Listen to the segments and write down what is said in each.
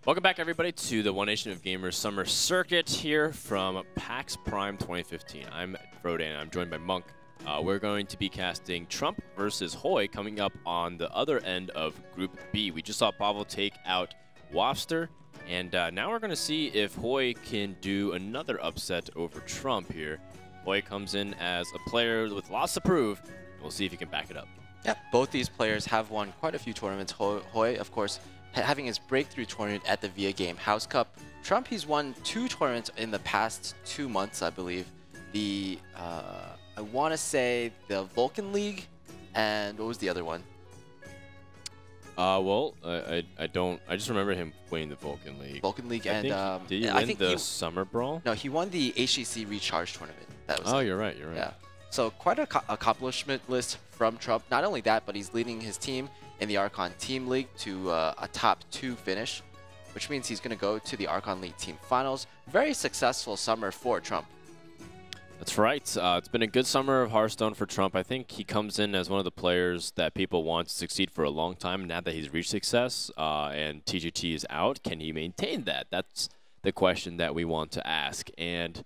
Welcome back, everybody, to the One Nation of Gamers Summer Circuit here from PAXPrime 2015. I'm Frodan. I'm joined by Monk. We're going to be casting Trump versus Hoej coming up on the other end of Group B. We just saw Pavel take out Wafster, and now we're going to see if Hoej can do another upset over Trump here. Hoej comes in as a player with lots to prove, and we'll see if he can back it up. Yeah, both these players have won quite a few tournaments. Hoej, of course, having his breakthrough tournament at the VIA Game House Cup. Trump, he's won 2 tournaments in the past 2 months, I believe. The, I want to say the Vulcan League, and what was the other one? Well, I just remember him winning the Vulcan League. Vulcan League, Did he win the Summer Brawl? No, he won the HCC Recharge tournament. That was You're right, you're right. Yeah. So quite an accomplishment list from Trump. Not only that, but he's leading his team in the Archon Team League to a top 2 finish, which means he's going to go to the Archon League Team Finals. Very successful summer for Trump. That's right. It's been a good summer of Hearthstone for Trump. I think he comes in as one of the players that people want to succeed for a long time. Now that he's reached success and TGT is out, can he maintain that? That's the question that we want to ask. And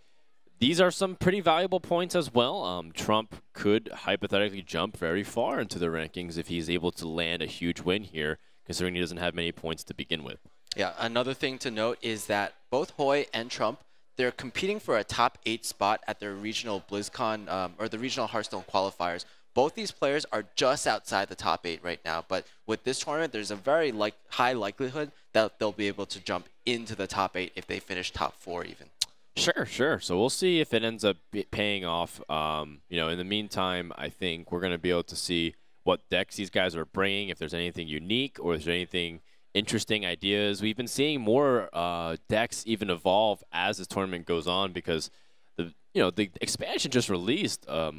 these are some pretty valuable points as well. Trump could hypothetically jump very far into the rankings if he's able to land a huge win here, considering he doesn't have many points to begin with. Yeah, another thing to note is that both Hoej and Trump, they're competing for a top 8 spot at their regional BlizzCon, or the regional Hearthstone qualifiers. Both these players are just outside the top 8 right now, but with this tournament, there's a very high likelihood that they'll be able to jump into the top 8 if they finish top 4 even. Sure. So we'll see if it ends up paying off. In the meantime, I think we're going to be able to see what decks these guys are bringing, if there's anything unique or if there's anything interesting ideas. We've been seeing more decks even evolve as this tournament goes on because the expansion just released a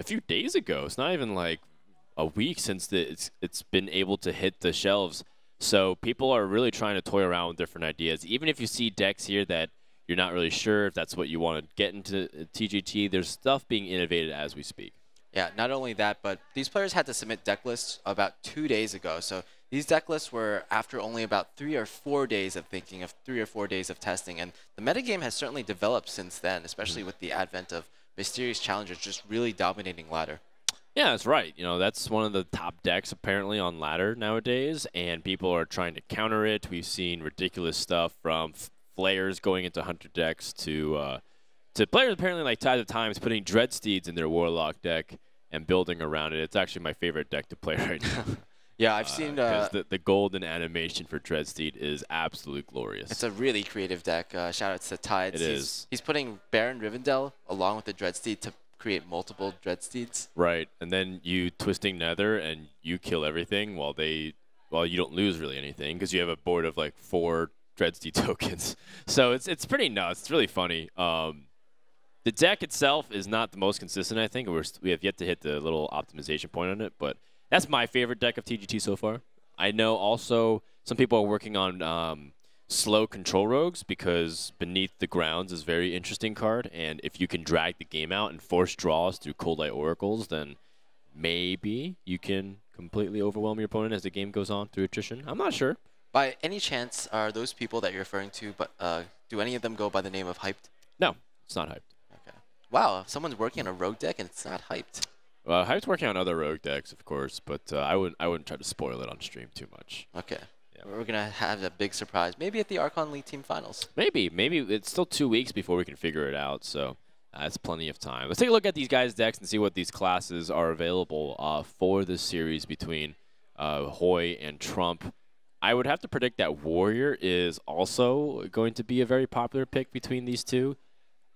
few days ago. It's not even like a week since it's been able to hit the shelves. So people are really trying to toy around with different ideas. Even if you see decks here that you're not really sure if that's what you want to get into TGT, there's stuff being innovated as we speak. Yeah, not only that, but these players had to submit deck lists about 2 days ago. So these deck lists were after only about 3 or 4 days of thinking, of 3 or 4 days of testing. And the metagame has certainly developed since then, especially with the advent of mysterious challengers just really dominating ladder. Yeah, that's right. That's one of the top decks apparently on ladder nowadays, and people are trying to counter it. We've seen ridiculous stuff from Flayers going into Hunter decks to players apparently like Tides of Times putting Dreadsteeds in their Warlock deck and building around it. It's actually my favorite deck to play right now. Yeah, I've seen because the golden animation for Dreadsteed is absolutely glorious. It's a really creative deck. Shout out to Tides. It is. He's putting Baron Rivendell along with the Dreadsteed to create multiple Dreadsteeds. Right, and then you Twisting Nether and you kill everything while you don't lose really anything because you have a board of like 4 Dreadsteed tokens. So it's pretty nuts. It's really funny. The deck itself is not the most consistent, I think. We have yet to hit the little optimization point on it, but that's my favorite deck of TGT so far. I know also some people are working on slow control rogues because Beneath the Grounds is a very interesting card, and if you can drag the game out and force draws through Cold Light Oracles, then maybe you can completely overwhelm your opponent as the game goes on through attrition. I'm not sure. By any chance, are those people that you're referring to, but do any of them go by the name of Hyped? No, it's not Hyped. Okay. Wow, someone's working on a rogue deck and it's not Hyped. Hyped's working on other rogue decks, of course, but I wouldn't try to spoil it on stream too much. Okay. Yeah. We're going to have a big surprise, maybe at the Archon League Team Finals. Maybe. It's still 2 weeks before we can figure it out, so that's plenty of time. Let's take a look at these guys' decks and see what these classes are available for this series between Hoej and Trump. I would have to predict that Warrior is also going to be a very popular pick between these two.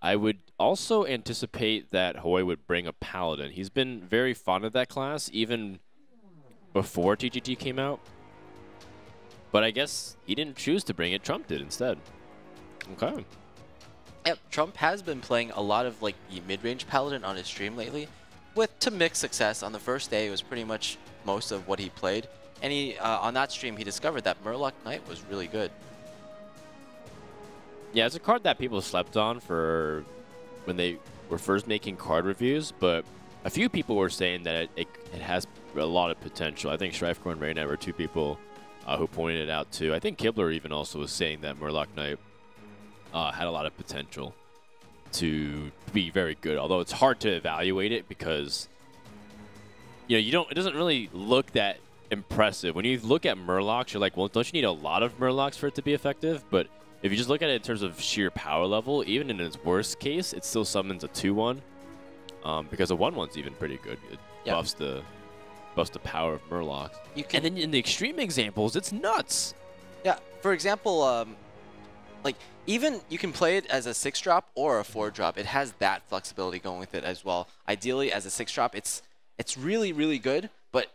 I would also anticipate that Hoej would bring a Paladin. He's been very fond of that class, even before TGT came out. But I guess he didn't choose to bring it. Trump did instead. Okay. Yep, Trump has been playing a lot of the mid-range Paladin on his stream lately, to mixed success. On the first day, it was pretty much most of what he played. And he, on that stream, he discovered that Murloc Knight was really good. Yeah, it's a card that people slept on for when they were first making card reviews, but a few people were saying that it has a lot of potential. I think Shrifecore and Reyna were 2 people who pointed it out too. I think Kibler even also was saying that Murloc Knight had a lot of potential to be very good, although it's hard to evaluate it because it doesn't really look that impressive. When you look at Murlocs, you're like, well, don't you need a lot of Murlocs for it to be effective? But if you just look at it in terms of sheer power level, even in its worst case, it still summons a 2/1 because a 1/1's even pretty good. It buffs the power of Murlocs. And then in the extreme examples, it's nuts. Yeah, for example, like even you can play it as a 6-drop or a 4-drop. It has that flexibility going with it as well. Ideally, as a 6-drop, it's really, really good, but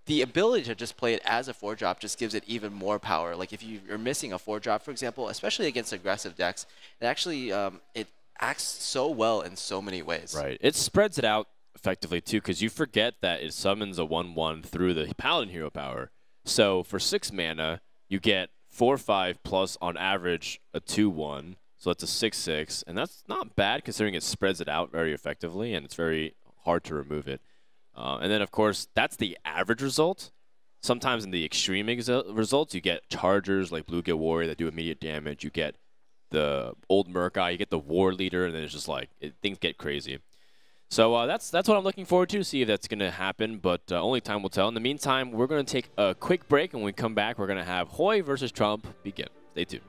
the ability to just play it as a 4-drop just gives it even more power. Like if you're missing a 4-drop, for example, especially against aggressive decks, it actually it acts so well in so many ways. Right. It spreads it out effectively too, because you forget that it summons a 1/1 through the Paladin hero power. So for 6 mana, you get 4/5 plus on average a 2/1. So that's a 6/6, and that's not bad considering it spreads it out very effectively, and it's very hard to remove it. And then, of course, that's the average result. Sometimes in the extreme results, you get chargers like Bluegill Warrior that do immediate damage. You get the old Murkai, you get the War Leader, and then it's just like things get crazy. So that's what I'm looking forward to see if that's going to happen, but only time will tell. In the meantime, we're going to take a quick break, and when we come back, we're going to have Hoej versus Trump begin. Stay tuned.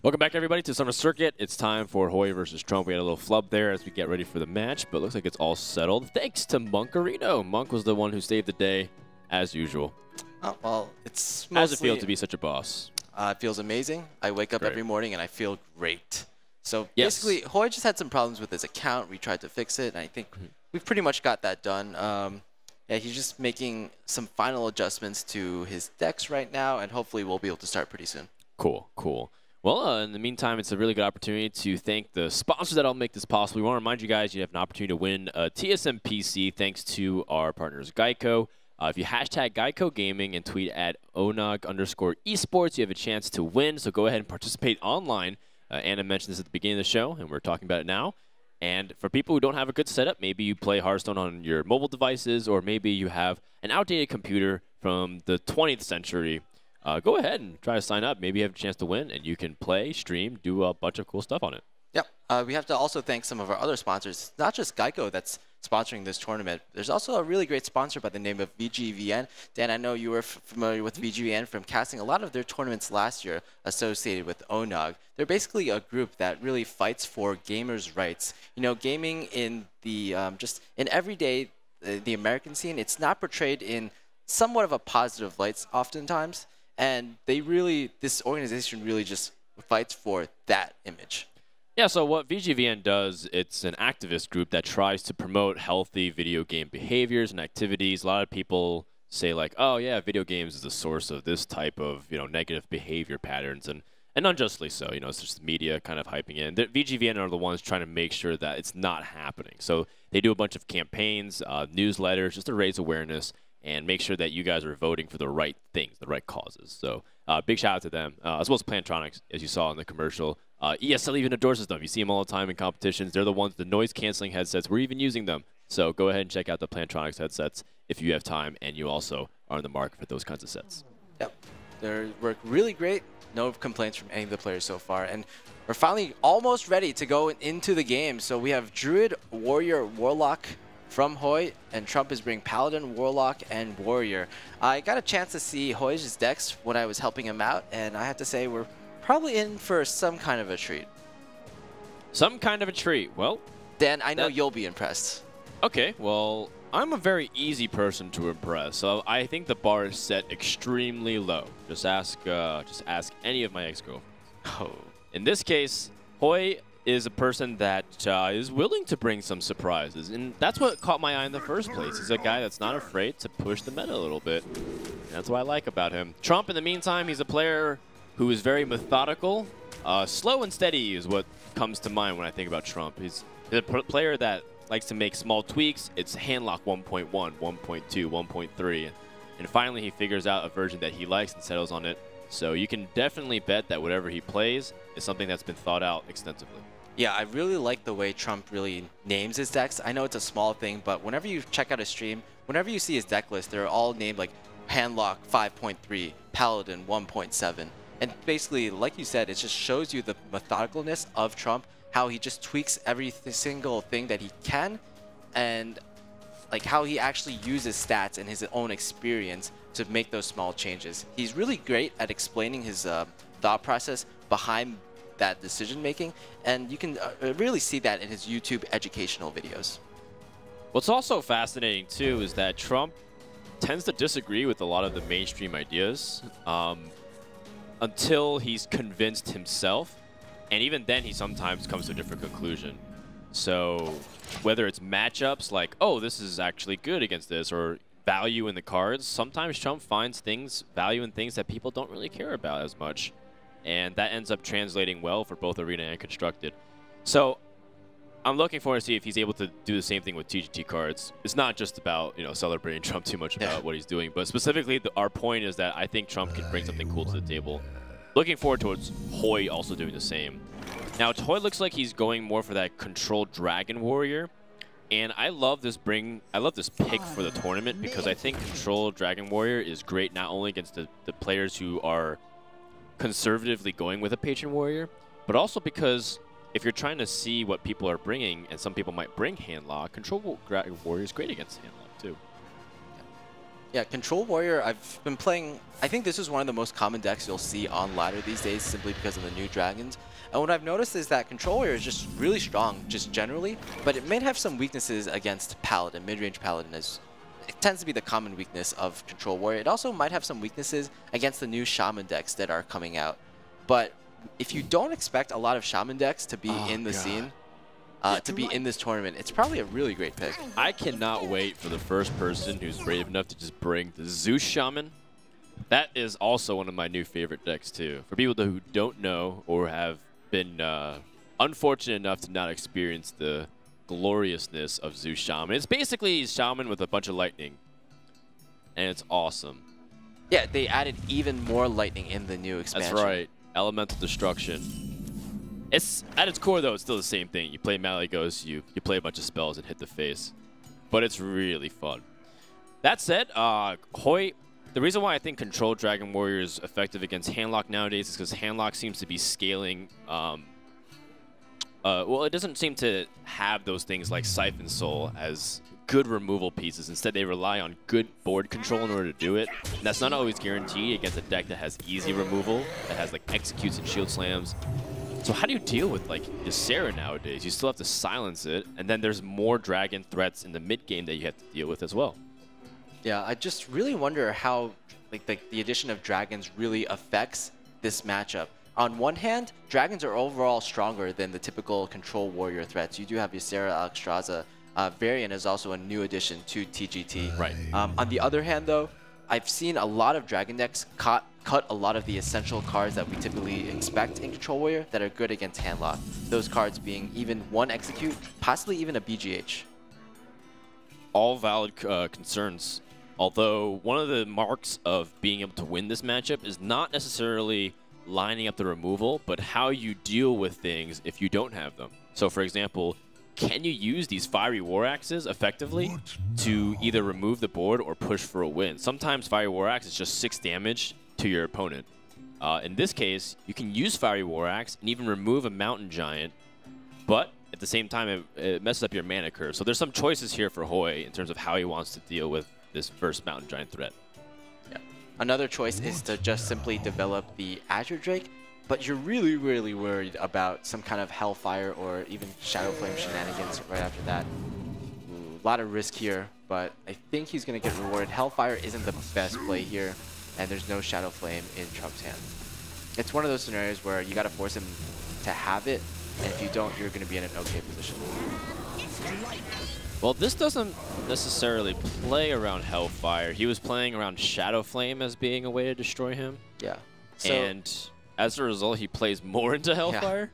Welcome back, everybody, to Summer Circuit. It's time for Hoej versus Trump. We had a little flub there as we get ready for the match, but it looks like it's all settled. Thanks to Monkarino. Monk was the one who saved the day, as usual. Oh, well, it's mostly... How does it feel to be such a boss? It feels amazing. I wake up every morning and I feel great. So basically, Hoej just had some problems with his account. We tried to fix it, and I think we've pretty much got that done. Yeah, he's just making some final adjustments to his decks right now, and hopefully we'll be able to start pretty soon. Cool, cool. Well, in the meantime, it's a really good opportunity to thank the sponsors that help make this possible. We want to remind you guys you have an opportunity to win a TSM PC thanks to our partners GEICO. If you hashtag GEICO Gaming and tweet at ONOG_esports, you have a chance to win. So go ahead and participate online. Anna mentioned this at the beginning of the show, and we're talking about it now. And for people who don't have a good setup, maybe you play Hearthstone on your mobile devices, or maybe you have an outdated computer from the 20th century. Go ahead and try to sign up. Maybe you have a chance to win, and you can play, stream, do a bunch of cool stuff on it. Yep. We have to also thank some of our other sponsors. It's not just GEICO that's sponsoring this tournament. There's also a really great sponsor by the name of VGVN. Dan, I know you were familiar with VGVN from casting a lot of their tournaments last year associated with ONOG. They're basically a group that really fights for gamers' rights. You know, gaming in the just in everyday the American scene, it's not portrayed in somewhat of a positive light oftentimes. And this organization really just fights for that image. Yeah, so what VGVN does, it's an activist group that tries to promote healthy video game behaviors and activities. A lot of people say like, oh yeah, video games is the source of this type of, negative behavior patterns, and unjustly so. It's just media kind of hyping it. And the VGVN are the ones trying to make sure that it's not happening. So they do a bunch of campaigns, newsletters, just to raise awareness and make sure that you guys are voting for the right things, the right causes. So big shout out to them, as well as Plantronics, as you saw in the commercial. ESL even endorses them. You see them all the time in competitions. They're the ones, the noise-canceling headsets. We're even using them. So go ahead and check out the Plantronics headsets if you have time, and you also are in the market for those kinds of sets. Yep. They work really great. No complaints from any of the players so far. And we're finally almost ready to go into the game. So we have Druid, Warrior, Warlock from Hoej, and Trump is bringing Paladin, Warlock, and Warrior. I got a chance to see Hoej's decks when I was helping him out, and I have to say we're probably in for some kind of a treat. Some kind of a treat. Well, Dan, I know you'll be impressed. Okay, well, I'm a very easy person to impress, so I think the bar is set extremely low. Just ask any of my ex-girlfriends. Oh. In this case, Hoej is a person that is willing to bring some surprises, and that's what caught my eye in the first place. He's a guy that's not afraid to push the meta a little bit. And that's what I like about him. Trump, in the meantime, he's a player who is very methodical. Slow and steady is what comes to mind when I think about Trump. He's a player that likes to make small tweaks. It's handlock 1.1, 1.2, 1.3, and finally he figures out a version that he likes and settles on it. So you can definitely bet that whatever he plays is something that's been thought out extensively. Yeah, I really like the way Trump really names his decks. I know it's a small thing, but whenever you check out a stream, whenever you see his deck list, they're all named like Handlock 5.3, Paladin 1.7. And basically, like you said, it just shows you the methodicalness of Trump, how he just tweaks every single thing that he can, and like how he actually uses stats and his own experience to make those small changes. He's really great at explaining his thought process behind that decision making, and you can really see that in his YouTube educational videos. What's also fascinating too is that Trump tends to disagree with a lot of the mainstream ideas until he's convinced himself, and even then he sometimes comes to a different conclusion. So whether it's matchups like, oh, this is actually good against this, or value in the cards, sometimes Trump finds value in things that people don't really care about as much. And that ends up translating well for both Arena and Constructed. So I'm looking forward to see if he's able to do the same thing with TGT cards. It's not just about, you know, celebrating Trump too much about what he's doing, but specifically our point is that I think Trump can bring something cool to the table. Looking forward towards Hoej also doing the same. Now, Hoej looks like he's going more for that control Dragon Warrior. And I love this pick for the tournament because I think Control Dragon Warrior is great not only against the players who are conservatively going with a Patron Warrior, but also because if you're trying to see what people are bringing, and some people might bring Handlock, Control Dragon Warrior is great against Handlock too. Yeah, Control Warrior, I've been playing, I think this is one of the most common decks you'll see on ladder these days simply because of the new dragons. And what I've noticed is that Control Warrior is just really strong, just generally, but it may have some weaknesses against Paladin. Mid-range Paladin it tends to be the common weakness of Control Warrior. It also might have some weaknesses against the new Shaman decks that are coming out. But if you don't expect a lot of Shaman decks to be in the scene, to be in this tournament, it's probably a really great pick. I cannot wait for the first person who's brave enough to just bring the Zeus Shaman. That is also one of my new favorite decks too. For people who don't know or have been unfortunate enough to not experience the gloriousness of Zeus Shaman. It's basically Shaman with a bunch of lightning, and it's awesome. Yeah, they added even more lightning in the new expansion. That's right. Elemental Destruction. It's at its core, though, it's still the same thing. You play Malygos, you play a bunch of spells and hit the face. But it's really fun. That said, Hoej, the reason why I think Control Dragon Warrior is effective against Handlock nowadays is because Handlock seems to be scaling. Well, it doesn't seem to have those things like Siphon Soul as good removal pieces. Instead, they rely on good board control in order to do it. And that's not always guaranteed against a deck that has easy removal, that has like executes and shield slams. So how do you deal with like Ysera nowadays? You still have to silence it, and then there's more dragon threats in the mid game that you have to deal with as well. Yeah, I just really wonder how like the addition of dragons really affects this matchup. On one hand, dragons are overall stronger than the typical Control Warrior threats. You do have Ysera Alexstrasza. Variant is also a new addition to TGT. Right. On the other hand, though, I've seen a lot of dragon decks cut a lot of the essential cards that we typically expect in Control Warrior that are good against Handlock. Those cards being even one Execute, possibly even a BGH. All valid concerns. Although one of the marks of being able to win this matchup is not necessarily lining up the removal, but how you deal with things if you don't have them. So for example, can you use these Fiery War Axes effectively to either remove the board or push for a win? Sometimes Fiery War Axe is just 6 damage to your opponent. In this case, you can use Fiery War Axe and even remove a Mountain Giant, but at the same time, it messes up your mana curve. So there's some choices here for Hoej in terms of how he wants to deal with this first Mountain Giant threat. Yeah. Another choice is to just simply develop the Azure Drake, but you're really, really worried about some kind of Hellfire or even Shadow Flame shenanigans right after that. Ooh, a lot of risk here, but I think he's going to get rewarded. Hellfire isn't the best play here, and there's no Shadow Flame in Trump's hand. It's one of those scenarios where you got to force him to have it, and if you don't, you're going to be in an okay position. Well, this doesn't necessarily play around Hellfire. He was playing around Shadow Flame as being a way to destroy him. Yeah. So, and as a result, he plays more into Hellfire.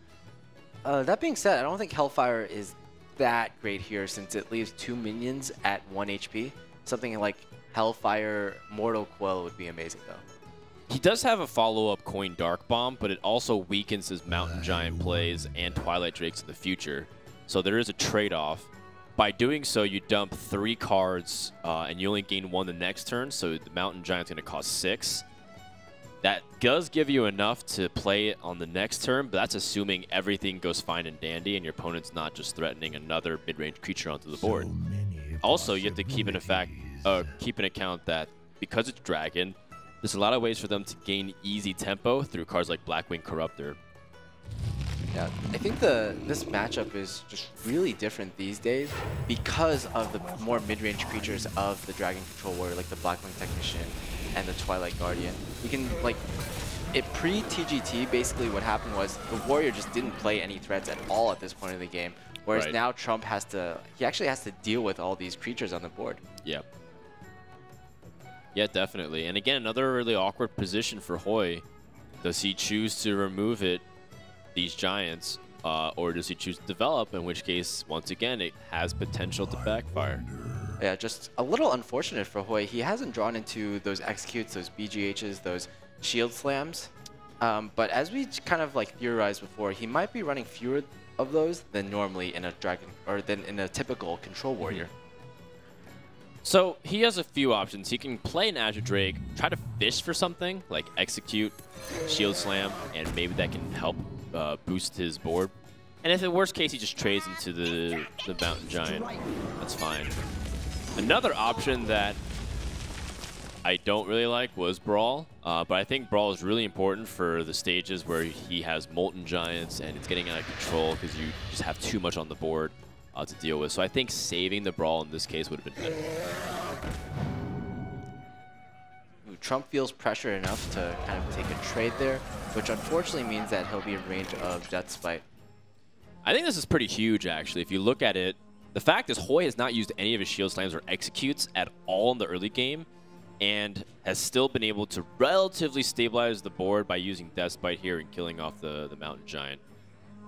Yeah. That being said, I don't think Hellfire is that great here since it leaves 2 minions at 1 HP. Something like Hellfire Mortal Coil would be amazing, though. He does have a follow-up Coin Dark Bomb, but it also weakens his Mountain Giant plays and Twilight Drakes in the future. So there is a trade-off. by doing so, you dump 3 cards, and you only gain 1 the next turn, so the Mountain Giant's going to cost 6. That does give you enough to play it on the next turn, but that's assuming everything goes fine and dandy and your opponent's not just threatening another mid-range creature onto the board. Also, you have to keep in account that because it's Dragon, there's a lot of ways for them to gain easy tempo through cards like Blackwing Corruptor. Yeah, I think this matchup is just really different these days because of the more mid-range creatures of the Dragon Control Warrior, like the Blackwing Technician and the Twilight Guardian. You can, like, pre-TGT, basically what happened was the Warrior just didn't play any threats at all at this point in the game, whereas now Trump he actually has to deal with all these creatures on the board. Yeah. Yeah, definitely. And again, another really awkward position for Hoej. Does he choose to remove these giants, or does he choose to develop, in which case, once again, it has potential to backfire? Yeah, just a little unfortunate for Hoej. He hasn't drawn into those executes, those BGHs, those shield slams. But as we kind of like theorized before, he might be running fewer of those than normally in a Dragon, or than in a typical Control Warrior. So he has a few options. He can play an Azure Drake, try to fish for something like execute, shield slam, and maybe that can help boost his board. And if in the worst case he just trades into the Mountain Giant, that's fine. Another option that I don't really like was Brawl, but I think Brawl is really important for the stages where he has Molten Giants and it's getting out of control because you just have too much on the board to deal with. So I think saving the Brawl in this case would have been better. Trump feels pressure enough to kind of take a trade there, which unfortunately means that he'll be in range of Death Spite. I think this is pretty huge, actually. If you look at it, the fact is Hoej has not used any of his shield slams or executes at all in the early game, and has still been able to relatively stabilize the board by using Death Spite here and killing off the Mountain Giant.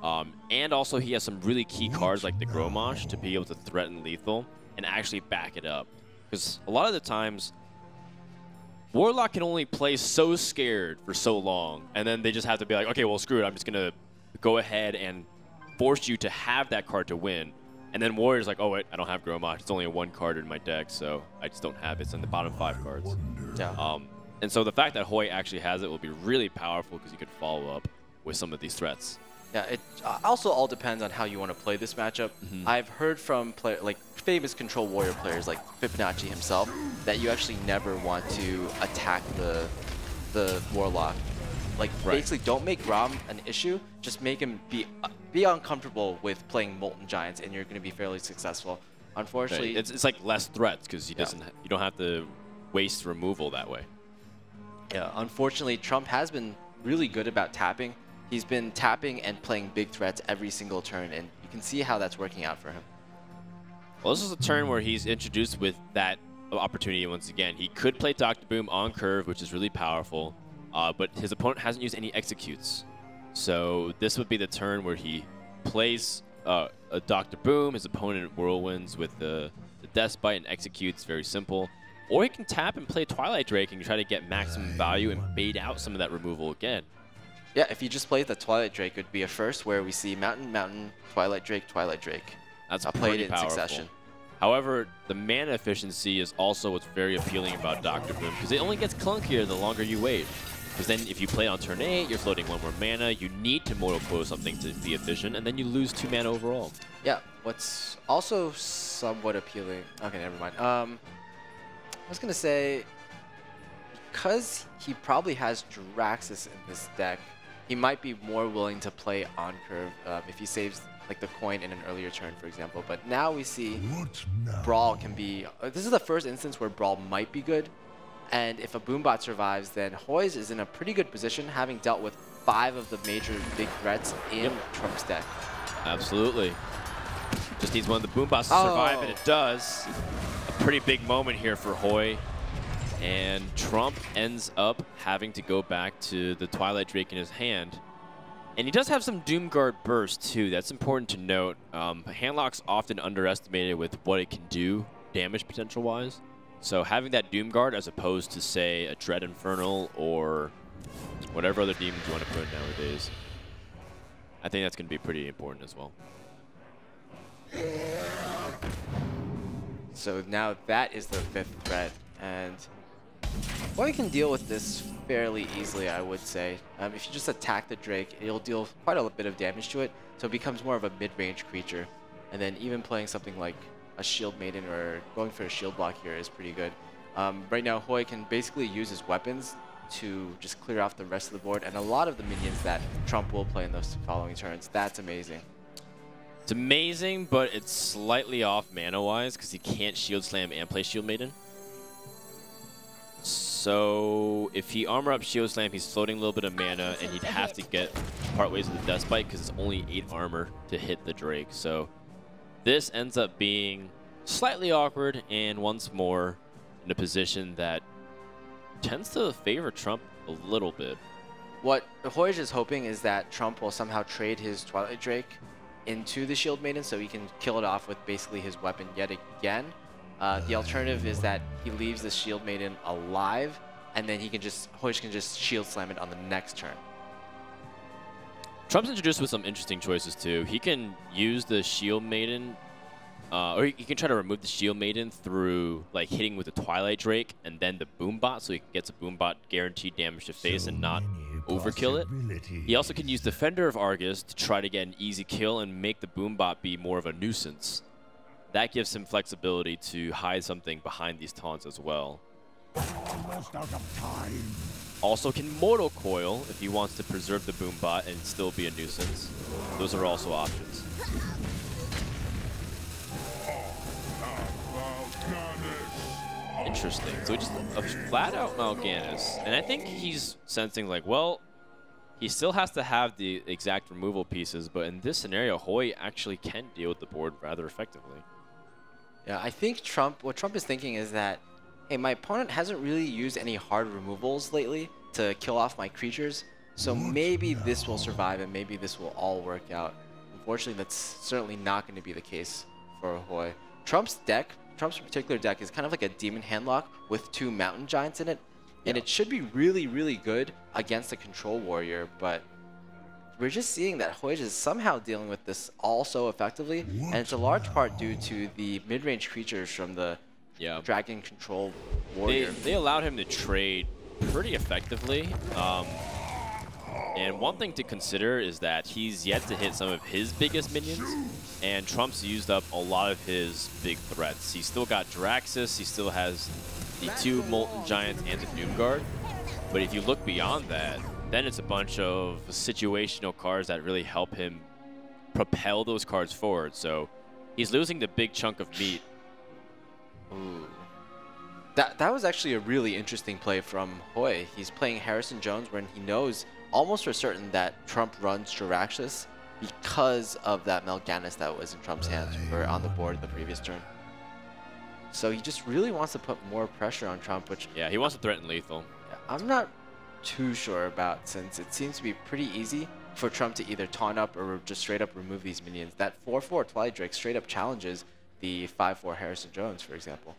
And also he has some really key cards like the Gromosh to be able to threaten lethal and actually back it up. Because a lot of the times, Warlock can only play so scared for so long, and then they just have to be like, okay, well, screw it. I'm just going to go ahead and force you to have that card to win. And then Warrior's like, oh, wait, I don't have Gromosh. It's only a 1 card in my deck, so I just don't have it. It's in the bottom 5 cards. Yeah. And so the fact that Hoej actually has it will be really powerful because you could follow up with some of these threats. Yeah, it also all depends on how you want to play this matchup. I've heard from famous Control Warrior players like Fibonacci himself that you actually never want to attack the Warlock. Like, basically don't make Rom an issue, just make him be uncomfortable with playing Molten Giants, and you're going to be fairly successful. Unfortunately, it's like less threats because he doesn't. You don't have to waste removal that way. Yeah, unfortunately, Trump has been really good about tapping. He's been tapping and playing big threats every single turn, and you can see how that's working out for him. Well, this is a turn where he's introduced with that opportunity once again. He could play Dr. Boom on curve, which is really powerful, but his opponent hasn't used any executes. So this would be the turn where he plays a Dr. Boom, his opponent whirlwinds with the Death Spite and executes, very simple. Or he can tap and play Twilight Drake and try to get maximum value and bait out some of that removal again. Yeah, if he just plays the Twilight Drake, it would be a first where we see Mountain, Mountain, Twilight Drake, Twilight Drake. That's played in powerful. succession. However, the mana efficiency is also what's very appealing about Dr. Boom, because it only gets clunkier the longer you wait. Because then if you play on turn 8, you're floating 1 more mana, you need to Mortal Coil something to be efficient, and then you lose 2 mana overall. Yeah, what's also somewhat appealing... Okay, never mind. I was going to say, because he probably has Draxus in this deck, he might be more willing to play on curve if he saves like the coin in an earlier turn, for example. But now we see Brawl can be... this is the first instance where Brawl might be good. And if a Boombot survives, then Hoej is in a pretty good position, having dealt with 5 of the major big threats in Trump's deck. Absolutely. Just needs one of the Boombots to survive, and it does. A pretty big moment here for Hoej. And Trump ends up having to go back to the Twilight Drake in his hand. And he does have some Doomguard burst, too. That's important to note. Handlock's often underestimated with what it can do, damage potential-wise. So having that Doomguard as opposed to, say, a Dread Infernal or whatever other demons you want to put in nowadays, I think that's going to be pretty important as well. So now that is the 5th threat, and Hoej can deal with this fairly easily, I would say. If you just attack the Drake, it'll deal quite a bit of damage to it, so it becomes more of a mid-range creature. And then even playing something like a Shield Maiden or going for a shield block here is pretty good. Right now, Hoej can basically use his weapons to just clear off the rest of the board, and a lot of the minions that Trump will play in those following turns. That's amazing. It's amazing, but it's slightly off mana-wise because he can't Shield Slam and play Shield Maiden. So if he armor up Shield Slam, he's floating a little bit of mana, and he'd have to get partways with the Death Bite because it's only 8 armor to hit the Drake. So this ends up being slightly awkward, and once more in a position that tends to favor Trump a little bit. What Hoej is hoping is that Trump will somehow trade his Twilight Drake into the Shield Maiden so he can kill it off with basically his weapon yet again. The alternative is that he leaves the Shield Maiden alive, and then Hoej can just Shield Slam it on the next turn. Trump's introduced with some interesting choices too. He can use the Shield Maiden, or he can try to remove the Shield Maiden through like hitting with the Twilight Drake and then the Boombot, so he gets a Boombot guaranteed damage to face and not overkill it. He also can use Defender of Argus to try to get an easy kill and make the Boombot be more of a nuisance. That gives him flexibility to hide something behind these taunts as well. Almost out of time. Also can Mortal Coil if he wants to preserve the Boombot and still be a nuisance. Those are also options. Interesting. So just a flat-out Mal'Ganis. And I think he's sensing like, well, he still has to have the exact removal pieces, but in this scenario, Hoej actually can deal with the board rather effectively. Yeah, I think what Trump is thinking is that, hey, my opponent hasn't really used any hard removals lately to kill off my creatures, so maybe this will survive and maybe this will all work out. Unfortunately, that's certainly not going to be the case for Hoej. Trump's particular deck is kind of like a Demon Handlock with 2 Mountain Giants in it, and it should be really, really good against a Control Warrior, but we're just seeing that Hoej is somehow dealing with this all so effectively, and it's a large part due to the mid-range creatures from the Dragon Control Warrior. They allowed him to trade pretty effectively. And one thing to consider is that he's yet to hit some of his biggest minions, and Trump's used up a lot of his big threats. He's still got Draxus, he still has the 2 Molten Giants and the Doomguard, but if you look beyond that, then it's a bunch of situational cards that really help him propel those cards forward. So he's losing the big chunk of meat. Ooh. That was actually a really interesting play from Hoej. He's playing Harrison Jones when he knows almost for certain that Trump runs Jiraxxus because of that Mal'Ganis that was in Trump's hands or on the board the previous turn. So he just really wants to put more pressure on Trump, which... Yeah, he wants to threaten lethal. I'm not too sure about, since it seems to be pretty easy for Trump to either taunt up or just straight up remove these minions. That 4/4 Twilight Drake straight up challenges the 5/4 Harrison Jones, for example.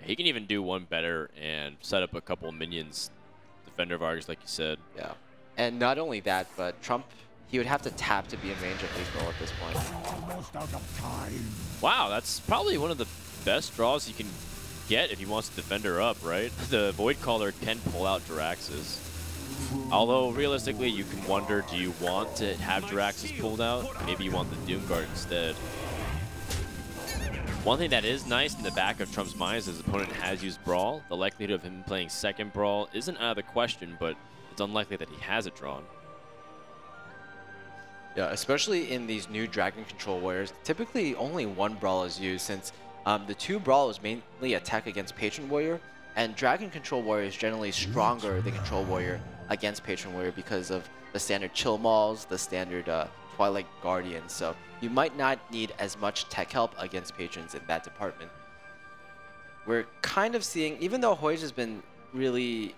He can even do one better and set up a couple minions, Defender of Argus, like you said. Yeah. And not only that, but Trump, he would have to tap to be in range of lethal at this point. Almost out of time. Wow, that's probably one of the best draws he can get if he wants to Defender up, right? The Void Caller can pull out Jiraxxus. Although, realistically, you can wonder, do you want to have Jiraxxus pulled out? Maybe you want the Doomguard instead. One thing that is nice in the back of Trump's mind is his opponent has used Brawl. The likelihood of him playing second Brawl isn't out of the question, but it's unlikely that he has it drawn. Yeah, especially in these new Dragon Control Warriors, typically only 1 Brawl is used, since the 2 Brawl is mainly attack against Patron Warrior, and Dragon Control Warrior is generally stronger than Control Warrior against Patron Warrior because of the standard Chill Mauls, the standard Twilight Guardian, so you might not need as much tech help against patrons in that department. We're kind of seeing, even though Hoej has been really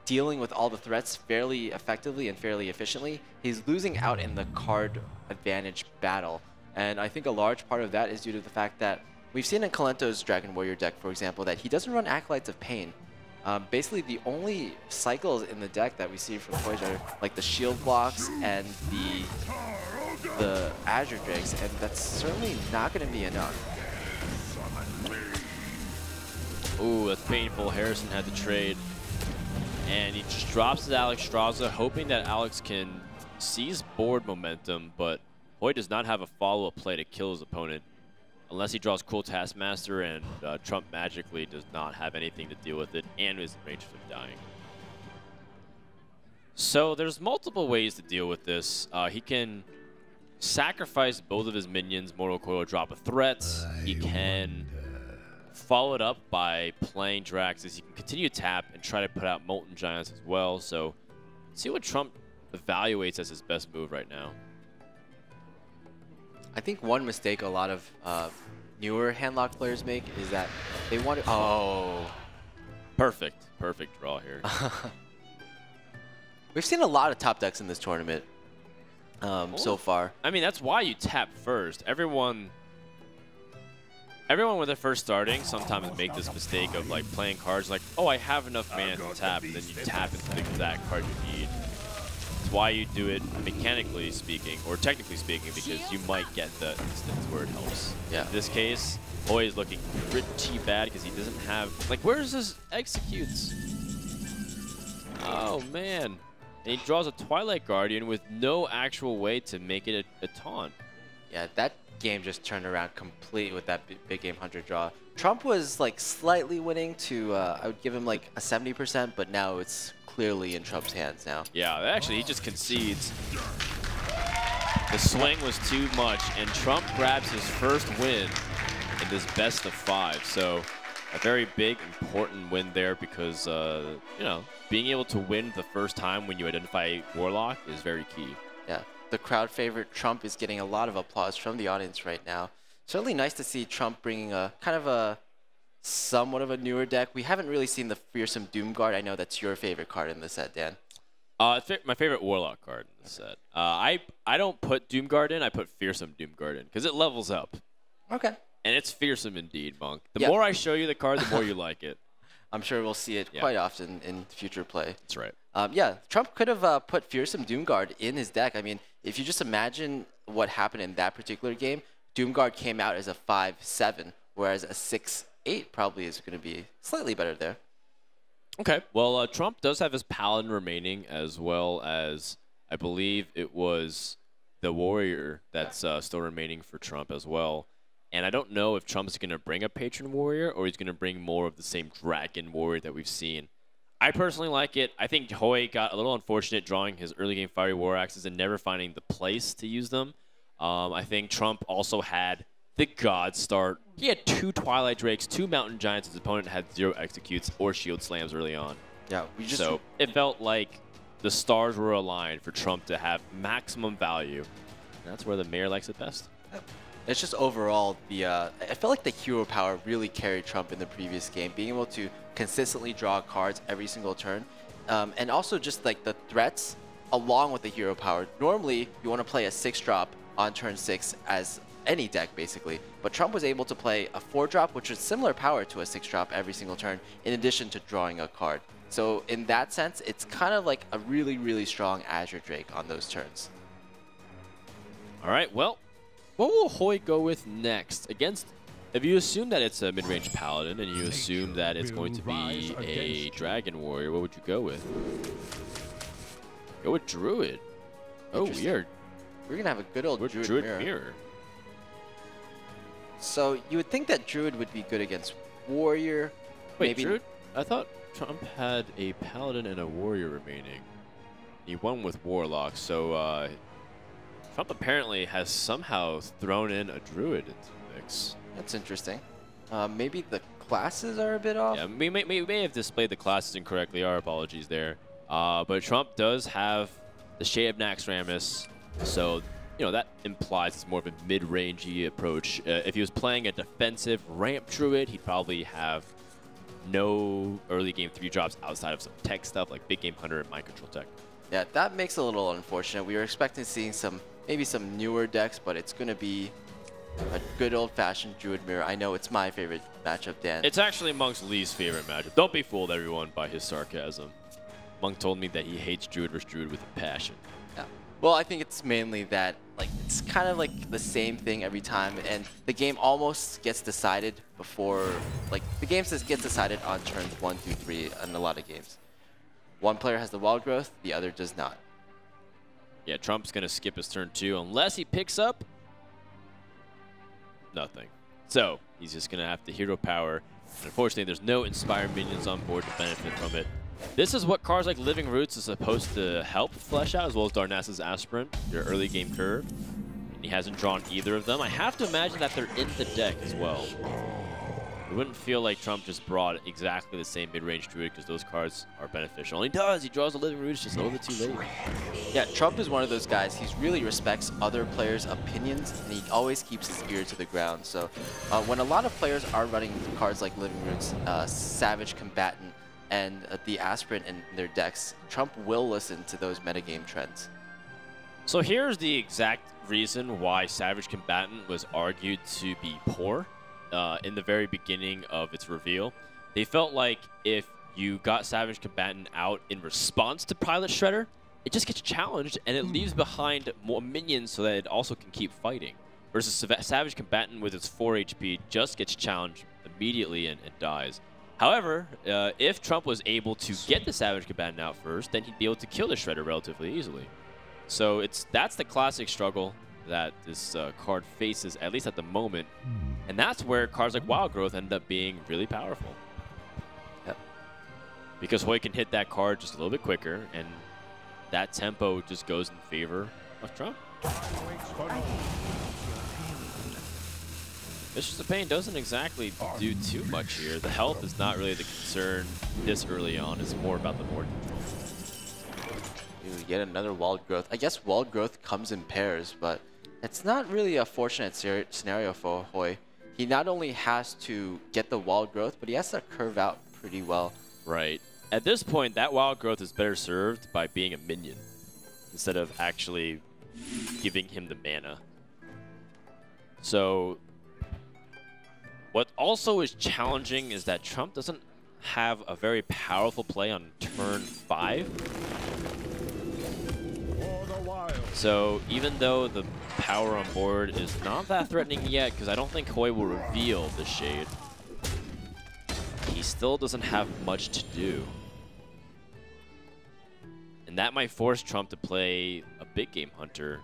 dealing with all the threats fairly effectively and fairly efficiently, he's losing out in the card advantage battle. And I think a large part of that is due to the fact that we've seen in Kalento's Dragon Warrior deck, for example, that he doesn't run Acolytes of Pain. Basically, the only cycles in the deck that we see from Hoej are like the shield blocks and the the Azure Drakes, and that's certainly not going to be enough. Ooh, that's painful. Harrison had to trade. And he just drops his Alex Straza, hoping that Alex can seize board momentum, but Hoej does not have a follow-up play to kill his opponent. Unless he draws Cool Taskmaster, and Trump magically does not have anything to deal with it and is in range of dying. So there's multiple ways to deal with this. He can sacrifice both of his minions, Mortal Coil, drop a threat. He can follow it up by playing Draxes. He can continue to tap and try to put out Molten Giants as well. So see what Trump evaluates as his best move right now. I think one mistake a lot of newer handlock players make is that they want to... Oh. Perfect draw here. We've seen a lot of top decks in this tournament so far. I mean, that's why you tap first. Everyone when they're first starting sometimes make this mistake of like playing cards like, oh, I have enough mana to tap, and then you tap into the exact card you need. It's why you do it mechanically speaking, or technically speaking, because you might get the instance where it helps. Yeah. In this case, Hoej is looking pretty bad because he doesn't have, like, where's his executes? Oh, man. And he draws a Twilight Guardian with no actual way to make it a taunt. Yeah, that game just turned around completely with that big game 100 draw. Trump was like slightly winning to, I would give him like a 70%, but now it's clearly in Trump's hands now. Yeah, actually, he just concedes. The swing was too much, and Trump grabs his first win in this best of 5. So a very big, important win there because, you know, being able to win the first time when you identify Warlock is very key. Yeah, the crowd favorite Trump is getting a lot of applause from the audience right now. Certainly nice to see Trump bringing a kind of a somewhat of a newer deck. We haven't really seen the Fearsome Doomguard. I know that's your favorite card in the set, Dan. It's my favorite Warlock card in the set. I don't put Doomguard in, I put Fearsome Doomguard in, because it levels up. Okay. And it's fearsome indeed, Monk. The more I show you the card, the more you like it. I'm sure we'll see it quite often in future play. That's right. Yeah, Trump could have put Fearsome Doomguard in his deck. I mean, if you just imagine what happened in that particular game, Doomguard came out as a 5/7, whereas a 6/8 probably is going to be slightly better there. Okay. Well, Trump does have his Paladin remaining, as well as, I believe it was the Warrior that's still remaining for Trump as well. And I don't know if Trump's going to bring a Patron Warrior or he's going to bring more of the same Dragon Warrior that we've seen. I personally like it. I think Hoej got a little unfortunate drawing his early game Fiery War Axes and never finding the place to use them. I think Trump also had the God start. He had 2 Twilight Drakes, 2 Mountain Giants. His opponent had 0 executes or shield slams early on. Yeah, so it felt like the stars were aligned for Trump to have maximum value. And that's where the mayor likes it best. It's just overall, I felt like the hero power really carried Trump in the previous game, being able to consistently draw cards every single turn. And also just like the threats along with the hero power. Normally, you want to play a 6-drop on turn 6 as any deck, basically. But Trump was able to play a 4-drop, which is similar power to a 6-drop every single turn, in addition to drawing a card. So in that sense, it's kind of like a really, really strong Azure Drake on those turns. All right, well, what will Hoej go with next? Against, if you assume that it's a mid-range Paladin and you assume that it's going to be a Dragon Warrior, what would you go with? Go with Druid. Oh, weird. We're going to have a good old Druid mirror. So you would think that Druid would be good against Warrior. Wait, maybe Druid? I thought Trump had a Paladin and a Warrior remaining. He won with Warlock, so Trump apparently has somehow thrown in a Druid into the mix. That's interesting. Maybe the classes are a bit off? Yeah, we may have displayed the classes incorrectly. Our apologies there. But Trump does have the Shade of Naxxramas, so you know that implies it's more of a mid-rangey approach. If he was playing a defensive ramp Druid, he'd probably have no early game 3-drops outside of some tech stuff like Big Game Hunter and Mind Control tech. Yeah, that makes it a little unfortunate. We were expecting seeing maybe some newer decks, but it's going to be a good old-fashioned Druid mirror. I know it's my favorite matchup, Dan. It's actually Monk's least favorite matchup. Don't be fooled, everyone, by his sarcasm. Monk told me that he hates Druid versus Druid with a passion. Yeah. Well, I think it's mainly that like it's kind of like the same thing every time, and the game almost gets decided before, like the game gets decided on turns 1 through 3 in a lot of games. One player has the wild growth, the other does not. Yeah, Trump's going to skip his turn 2 unless he picks up nothing. So he's just going to have to hero power. And unfortunately, there's no inspired minions on board to benefit from it. This is what cards like Living Roots is supposed to help flesh out, as well as Darnassus Aspirant, your early game curve. And he hasn't drawn either of them. I have to imagine that they're in the deck as well. It wouldn't feel like Trump just brought exactly the same mid-range Druid because those cards are beneficial. And he does. He draws a Living Roots just a little bit too late. Yeah, Trump is one of those guys. He really respects other players' opinions, and he always keeps his ear to the ground. So when a lot of players are running cards like Living Roots, Savage Combatant, and the Aspirant in their decks, Trump will listen to those metagame trends. So here's the exact reason why Savage Combatant was argued to be poor. In the very beginning of its reveal, they felt like if you got Savage Combatant out in response to Pilot Shredder, it just gets challenged and it leaves behind more minions so that it also can keep fighting. Versus Savage Combatant with its 4 HP just gets challenged immediately and dies. However, if Trump was able to get the Savage Combatant out first, then he'd be able to kill the Shredder relatively easily. So that's the classic struggle that this card faces, at least at the moment. And that's where cards like Wild Growth end up being really powerful. Yep. Because Hoej can hit that card just a little bit quicker, and that tempo just goes in favor of Trump. Vicious of Pain doesn't exactly do too much here. The health is not really the concern this early on. It's more about the board control. Ooh, yet another Wild Growth. I guess Wild Growth comes in pairs, but it's not really a fortunate scenario for Hoej. He not only has to get the Wild Growth, but he has to curve out pretty well. Right. At this point, that Wild Growth is better served by being a minion instead of actually giving him the mana. So what also is challenging is that Trump doesn't have a very powerful play on turn 5. So even though the power on board is not that threatening yet, because I don't think Hoej will reveal the Shade, he still doesn't have much to do. And that might force Trump to play a big game Hunter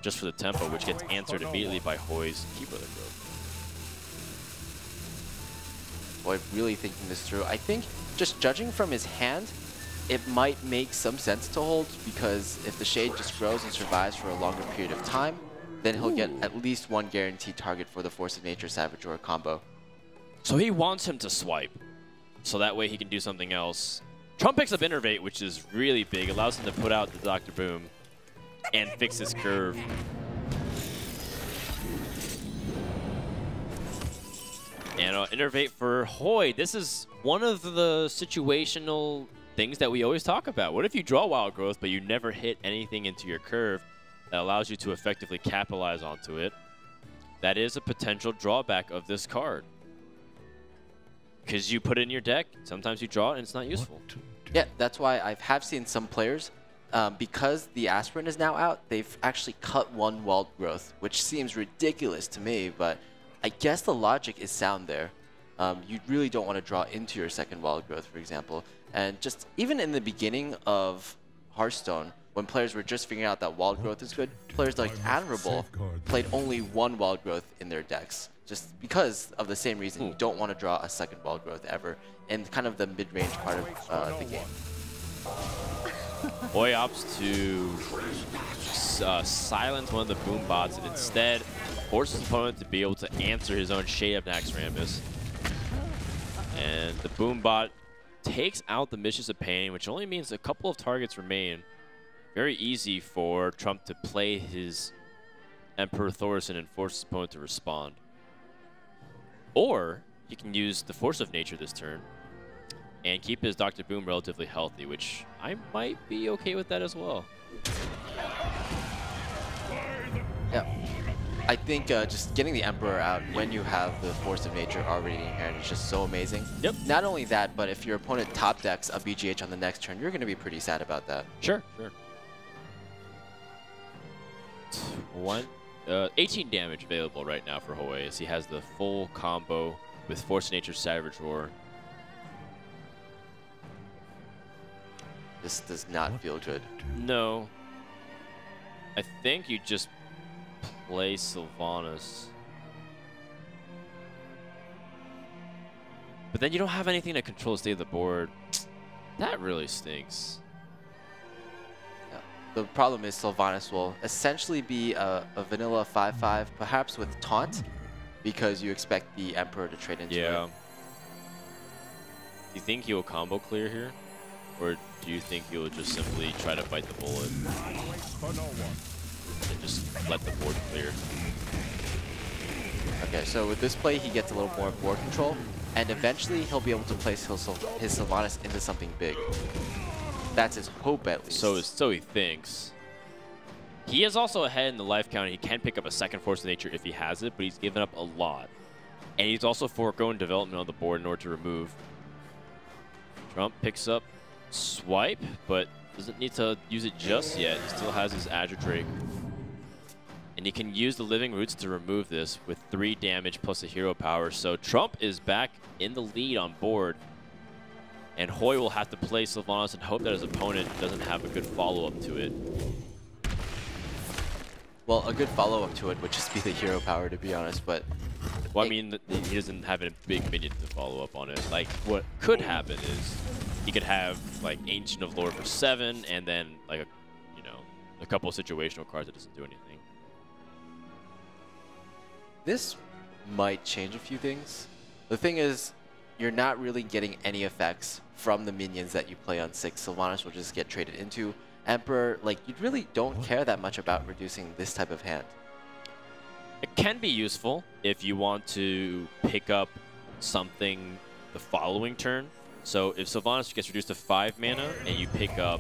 just for the tempo, which gets answered immediately by Hoej's Keeper of the Grove. Boy, really thinking this through. I think just judging from his hand, it might make some sense to hold, because if the Shade just grows and survives for a longer period of time, then he'll get at least one guaranteed target for the Force of Nature Savage or combo. So he wants him to swipe, so that way he can do something else. Trump picks up Innervate, which is really big. Allows him to put out the Dr. Boom and fix his curve. And Innervate for Hoej. This is one of the situational things that we always talk about. What if you draw Wild Growth, but you never hit anything into your curve that allows you to effectively capitalize onto it? That is a potential drawback of this card. Because you put it in your deck, sometimes you draw it and it's not useful. Yeah, that's why I have seen some players, because the Aspirant is now out, they've actually cut one Wild Growth, which seems ridiculous to me, but I guess the logic is sound there. You really don't want to draw into your second Wild Growth, for example. And just even in the beginning of Hearthstone, when players were just figuring out that Wild Growth is good, players like Admirable played only one Wild Growth in their decks, just because of the same reason you don't want to draw a second Wild Growth ever in kind of the mid-range part of the game. Hoej opts to silence one of the boom bots and instead forces his opponent to be able to answer his own Shade of Naxxramas. And the boom bot takes out the Mistress of Pain, which only means a couple of targets remain. Very easy for Trump to play his Emperor Thaurissan and force his opponent to respond. Or he can use the Force of Nature this turn and keep his Dr. Boom relatively healthy, which I might be okay with that as well. Yeah. I think just getting the Emperor out when you have the Force of Nature already inherent is just so amazing. Yep. Not only that, but if your opponent top decks a BGH on the next turn, you're going to be pretty sad about that. Sure, sure. 18 damage available right now for Hoej, as he has the full combo with Force of Nature, Savage Roar. This does not feel good. No. I think you just play Sylvanas. But then you don't have anything to control the state of the board. That really stinks. Yeah. The problem is Sylvanas will essentially be a vanilla 5/5, perhaps with taunt, because you expect the Emperor to trade into it. Yeah. Do you think he'll combo clear here? Or do you think he'll just simply try to bite the bullet and just let the board clear? Okay, so with this play, he gets a little more board control, and eventually he'll be able to place his Sylvanas into something big. That's his hope, at least. So he thinks. He is also ahead in the life count. He can pick up a second Force of Nature if he has it, but he's given up a lot. And he's also foregoing development on the board in order to remove. Trump picks up Swipe, but doesn't need to use it just yet. He still has his Azure Drake. And he can use the Living Roots to remove this with 3 damage plus a hero power. So Trump is back in the lead on board. And Hoej will have to play Sylvanas and hope that his opponent doesn't have a good follow-up to it. Well, a good follow-up to it would just be the hero power, to be honest, but... Well, I mean, he doesn't have a big minion to follow up on it. Like, what could happen is he could have, like, Ancient of Lore for 7, and then, like, a couple of situational cards that doesn't do anything. This might change a few things. The thing is, you're not really getting any effects from the minions that you play on 6. Sylvanas will just get traded into. Emperor, like, you really don't care that much about reducing this type of hand. It can be useful if you want to pick up something the following turn. So if Sylvanas gets reduced to 5 mana and you pick up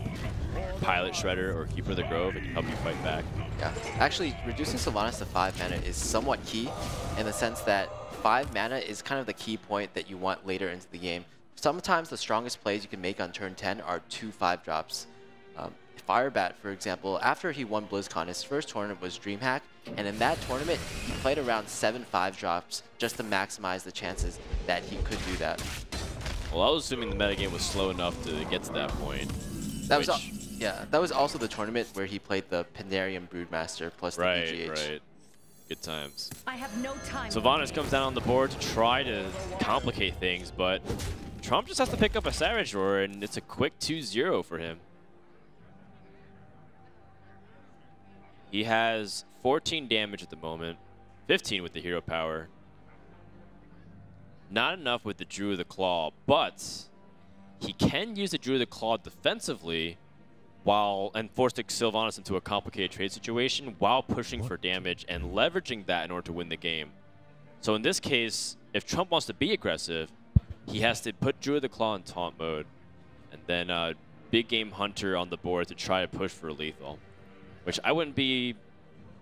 Pilot Shredder or Keeper of the Grove, it can help you fight back. Yeah, actually, reducing Sylvanas to 5 mana is somewhat key in the sense that 5 mana is kind of the key point that you want later into the game. Sometimes the strongest plays you can make on turn 10 are 2 5-drops. Firebat, for example, after he won BlizzCon, his first tournament was DreamHack, and in that tournament, he played around 7 5-drops just to maximize the chances that he could do that. Well, I was assuming the metagame was slow enough to get to that point. That was also the tournament where he played the Pandarium Broodmaster plus the BGH. Right. Good times. I have no time. Sylvanas comes down on the board to try to complicate things, but Trump just has to pick up a Savage Roar, and it's a quick 2-0 for him. He has 14 damage at the moment, 15 with the hero power. Not enough with the Druid of the Claw, but he can use the Druid of the Claw defensively and force Sylvanas into a complicated trade situation while pushing for damage and leveraging that in order to win the game. So in this case, if Trump wants to be aggressive, he has to put Druid of the Claw in taunt mode and then Big Game Hunter on the board to try to push for lethal, which I wouldn't be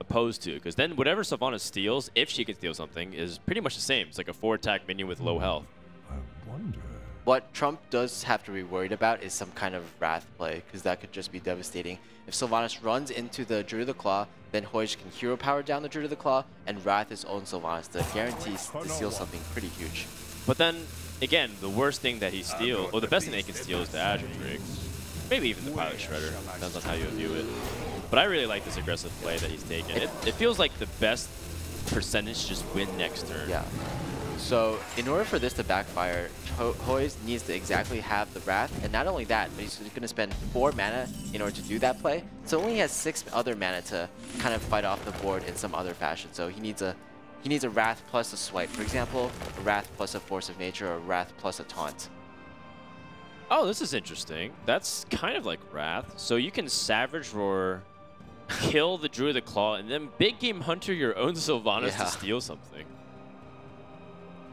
opposed to, because then whatever Sylvanas steals, if she can steal something, is pretty much the same. It's like a 4-attack minion with low health. I wonder. What Trump does have to be worried about is some kind of Wrath play, because that could just be devastating. If Sylvanas runs into the Druid of the Claw, then Hoej can hero power down the Druid of the Claw and Wrath his own Sylvanas to guarantee to steal something pretty huge. But then, again, the worst thing that he steals, or the best thing that he can steal is the Azure Drake. Maybe even the Pilot Shredder. Depends on how you view it. But I really like this aggressive play that he's taken. It feels like the best percentage to just win next turn. Yeah. So in order for this to backfire, Hoej needs to exactly have the Wrath, and not only that, but he's going to spend 4 mana in order to do that play. So only has 6 other mana to kind of fight off the board in some other fashion. So he needs a Wrath plus a Swipe, for example, a Wrath plus a Force of Nature, or a Wrath plus a Taunt. Oh, this is interesting. That's kind of like Wrath. So you can Savage Roar, kill the Druid of the Claw, and then Big Game Hunter your own Sylvanas to steal something.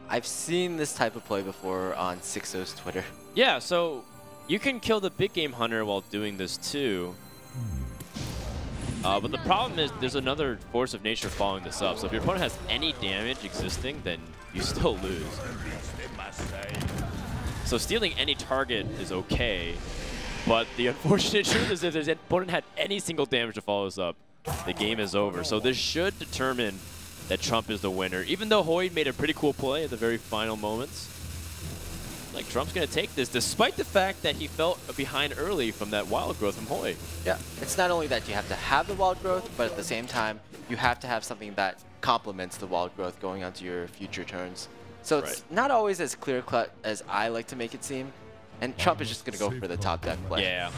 I've seen this type of play before on 6oh's Twitter. Yeah, so you can kill the Big Game Hunter while doing this too. But the problem is there's another Force of Nature following this up. So if your opponent has any damage existing, then you still lose. So stealing any target is okay, but the unfortunate truth is if his opponent had any single damage to follow this up, the game is over. So this should determine that Trump is the winner. Even though Hoej made a pretty cool play at the very final moments, like Trump's going to take this, despite the fact that he felt behind early from that wild growth from Hoej. Yeah, it's not only that you have to have the wild growth, but at the same time, you have to have something that complements the wild growth going onto your future turns. So it's not always as clear-cut as I like to make it seem. And Trump is just going to go for the top deck play. Yeah.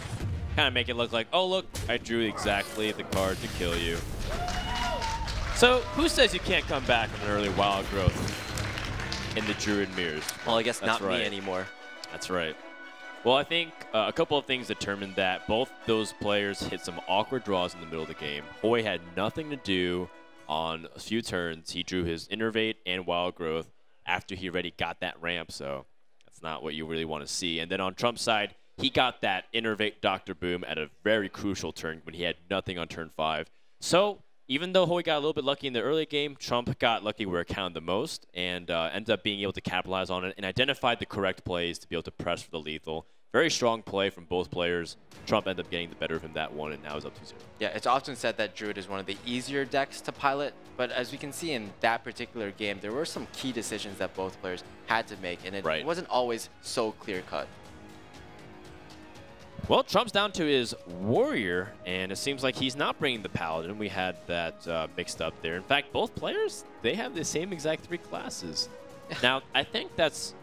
Kind of make it look like, oh, look, I drew exactly the card to kill you. So who says you can't come back from an early wild growth in the Druid mirrors? Well, I guess That's not me anymore. That's right. Well, I think a couple of things determined that. Both those players hit some awkward draws in the middle of the game. Hoej had nothing to do on a few turns. He drew his Innervate and Wild Growth after he already got that ramp, so that's not what you really want to see. And then on Trump's side, he got that Innervate Dr. Boom at a very crucial turn when he had nothing on turn 5. So even though Hoej got a little bit lucky in the early game, Trump got lucky where it counted the most and ended up being able to capitalize on it and identified the correct plays to be able to press for the lethal. Very strong play from both players. Trump ended up getting the better of him that one, and now he's up 2-0. Yeah, it's often said that Druid is one of the easier decks to pilot, but as we can see in that particular game, there were some key decisions that both players had to make, and it wasn't always so clear-cut. Well, Trump's down to his Warrior, and it seems like he's not bringing the Paladin. We had that mixed up there. In fact, both players, they have the same exact 3 classes. Now, I think that's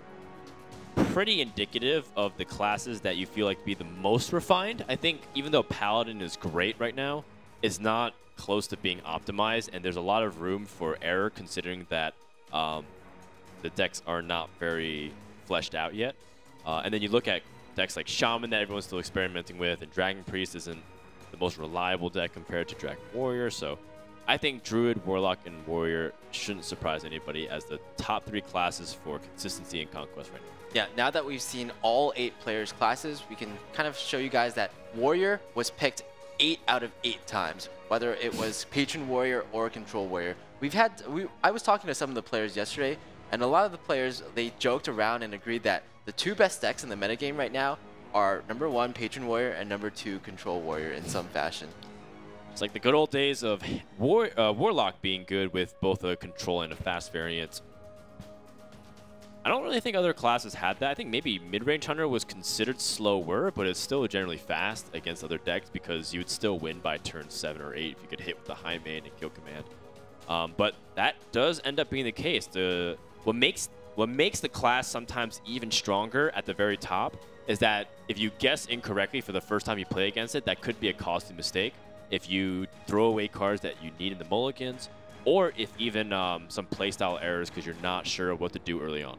pretty indicative of the classes that you feel like be the most refined. I think even though Paladin is great right now, it's not close to being optimized, and there's a lot of room for error considering that the decks are not very fleshed out yet. And then you look at decks like Shaman that everyone's still experimenting with, and Dragon Priest isn't the most reliable deck compared to Dragon Warrior. So I think Druid, Warlock, and Warrior shouldn't surprise anybody as the top 3 classes for consistency and conquest right now. Yeah, now that we've seen all 8 players' classes, we can kind of show you guys that Warrior was picked 8 out of 8 times, whether it was Patron Warrior or Control Warrior. I was talking to some of the players yesterday, and a lot of the players, they joked around and agreed that the 2 best decks in the metagame right now are number 1, Patron Warrior, and number 2, Control Warrior in some fashion. It's like the good old days of Warlock being good with both a control and a fast variant. I don't really think other classes had that. I think maybe Mid-Range Hunter was considered slower, but it's still generally fast against other decks because you would still win by turn 7 or 8 if you could hit with the High Main and Kill Command. But that does end up being the case. What makes the class sometimes even stronger at the very top is that if you guess incorrectly for the first time you play against it, that could be a costly mistake. If you throw away cards that you need in the mulligans, or if even some playstyle errors because you're not sure what to do early on.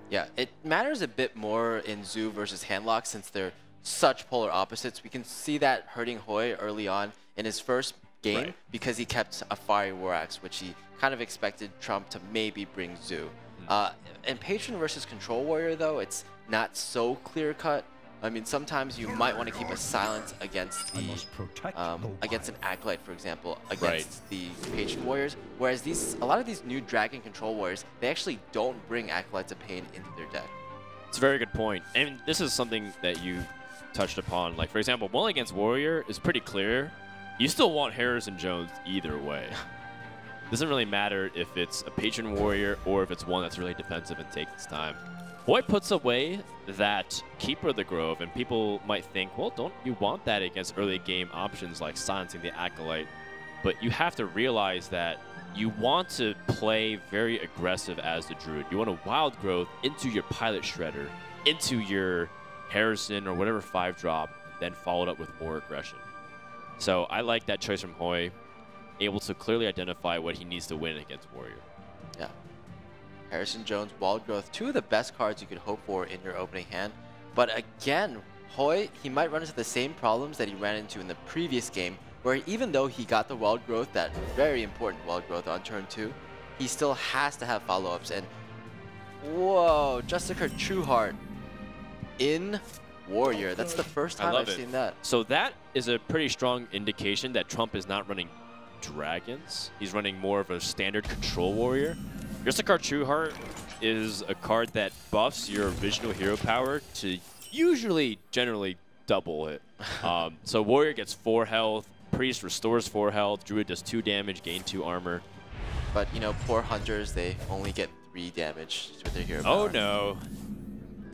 Yeah, it matters a bit more in Zoo versus Handlock since they're such polar opposites. We can see that hurting Hoej early on in his first game because he kept a Fiery War Axe, which he kind of expected Trump to maybe bring Zoo. In Patron versus Control Warrior, though, it's not so clear-cut. I mean, sometimes you might want to keep a silence against against an Acolyte, for example, against the Patron Warriors. Whereas a lot of these new Dragon Control Warriors, they actually don't bring Acolytes of Pain into their deck. It's a very good point. And this is something that you touched upon. Like, for example, one against Warrior is pretty clear. You still want Harrison Jones either way. Doesn't really matter if it's a Patron Warrior or if it's one that's really defensive and takes its time. Hoej puts away that Keeper of the Grove, and people might think, well, don't you want that against early game options like silencing the Acolyte? But you have to realize that you want to play very aggressive as the Druid. You want a Wild Growth into your Pilot Shredder, into your Harrison or whatever 5-drop, then followed up with more aggression. So I like that choice from Hoej, able to clearly identify what he needs to win against Warrior. Yeah. Harrison Jones, Wild Growth, 2 of the best cards you could hope for in your opening hand. But again, Hoej, he might run into the same problems that he ran into in the previous game, where even though he got the Wild Growth, that very important Wild Growth on turn 2, he still has to have follow-ups. And whoa, Justicar Trueheart in Warrior. That's the first time I've seen that. So that is a pretty strong indication that Trump is not running Dragons. He's running more of a standard Control Warrior. Justicar Trueheart is a card that buffs your original hero power to generally double it. So Warrior gets 4 health, Priest restores 4 health. Druid does 2 damage, gain 2 armor. But, you know, poor hunters, they only get 3 damage with their hero Oh power. no.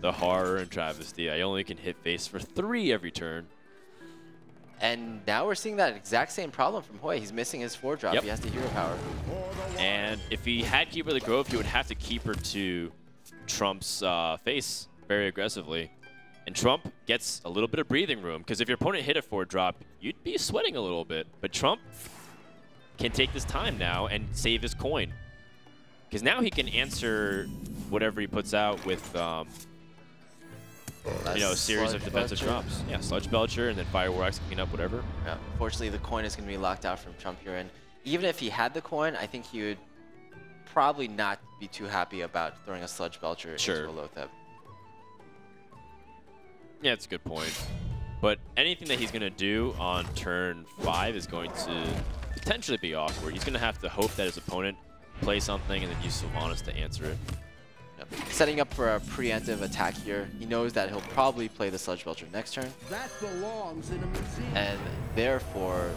The horror and travesty. I only can hit face for 3 every turn. And now we're seeing that exact same problem from Hoej. He's missing his 4-drop. Yep. He has the hero power. And if he had Keeper of the Grove, he would have to Keeper to Trump's face very aggressively. And Trump gets a little bit of breathing room, because if your opponent hit a 4-drop, you'd be sweating a little bit. But Trump can take this time now and save his coin. Because now he can answer whatever he puts out with, you know, a series of defensive drops. Yeah, Sludge Belcher and then Fire War Axe clean up whatever. Yeah, unfortunately, the coin is going to be locked out from Trump here. And even if he had the coin, I think he would probably not be too happy about throwing a Sludge Belcher into a Lotheb. Yeah, it's a good point. But anything that he's going to do on turn 5 is going to potentially be awkward. He's going to have to hope that his opponent plays something and then use Sylvanas to answer it. Yep. Setting up for a preemptive attack here. He knows that he'll probably play the Sludge Belcher next turn. That belongs in a museum. And therefore,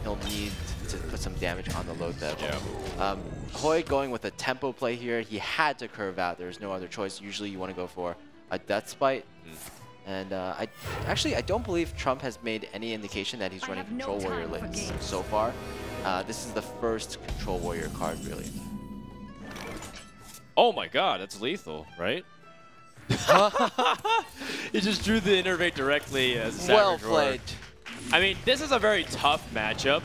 he'll need to put some damage on the Lotheb. Yeah. Hoej going with a tempo play here. He had to curve out. There's no other choice. Usually you want to go for a Death Spite. And I don't believe Trump has made any indication that he's running Control Warrior lists so far. This is the first Control Warrior card, really. Oh my god, that's lethal, right? He just drew the Innervate directly as a Savage Well Roar. played. I mean, this is a very tough matchup.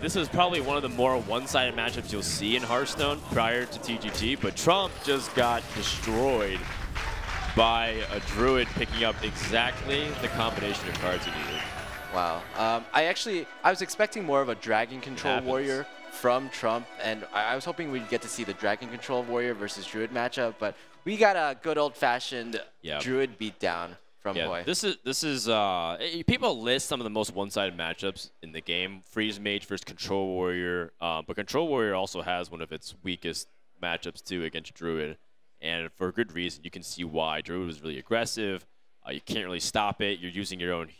This is probably one of the more one-sided matchups you'll see in Hearthstone prior to TGT, but Trump just got destroyed by a Druid picking up exactly the combination of cards he needed. Wow. I was expecting more of a Dragon Control Warrior from Trump, and I was hoping we'd get to see the Dragon Control Warrior versus Druid matchup, but we got a good old-fashioned Druid beatdown from Hoej. This is people list some of the most one-sided matchups in the game. Freeze Mage versus Control Warrior, but Control Warrior also has one of its weakest matchups too against Druid. And for a good reason. You can see why. Druid was really aggressive. You can't really stop it. You're using your own,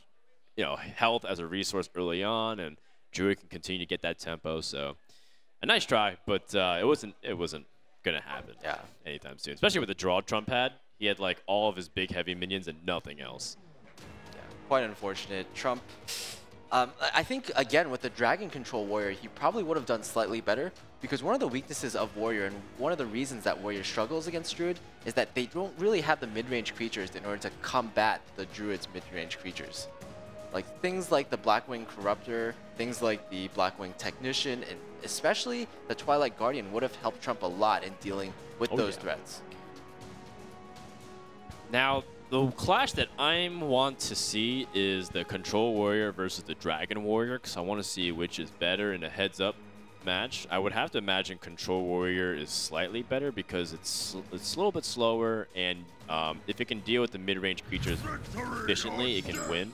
health as a resource early on, and Druid can continue to get that tempo. So, a nice try, but it wasn't gonna happen anytime soon. Especially with the draw Trump had. He had like all of his big heavy minions and nothing else. Yeah, quite unfortunate. Trump. I think, again, with the Dragon Control Warrior, he probably would have done slightly better, because one of the weaknesses of Warrior, and one of the reasons that Warrior struggles against Druid, is that they don't really have the mid-range creatures in order to combat the Druid's mid-range creatures. Like things like the Blackwing Corruptor, things like the Blackwing Technician, and especially the Twilight Guardian would have helped Trump a lot in dealing with those threats. Now, the clash that I want to see is the Control Warrior versus the Dragon Warrior, because I want to see which is better in a heads-up match. I would have to imagine Control Warrior is slightly better because it's a little bit slower, and if it can deal with the mid-range creatures efficiently, it can win.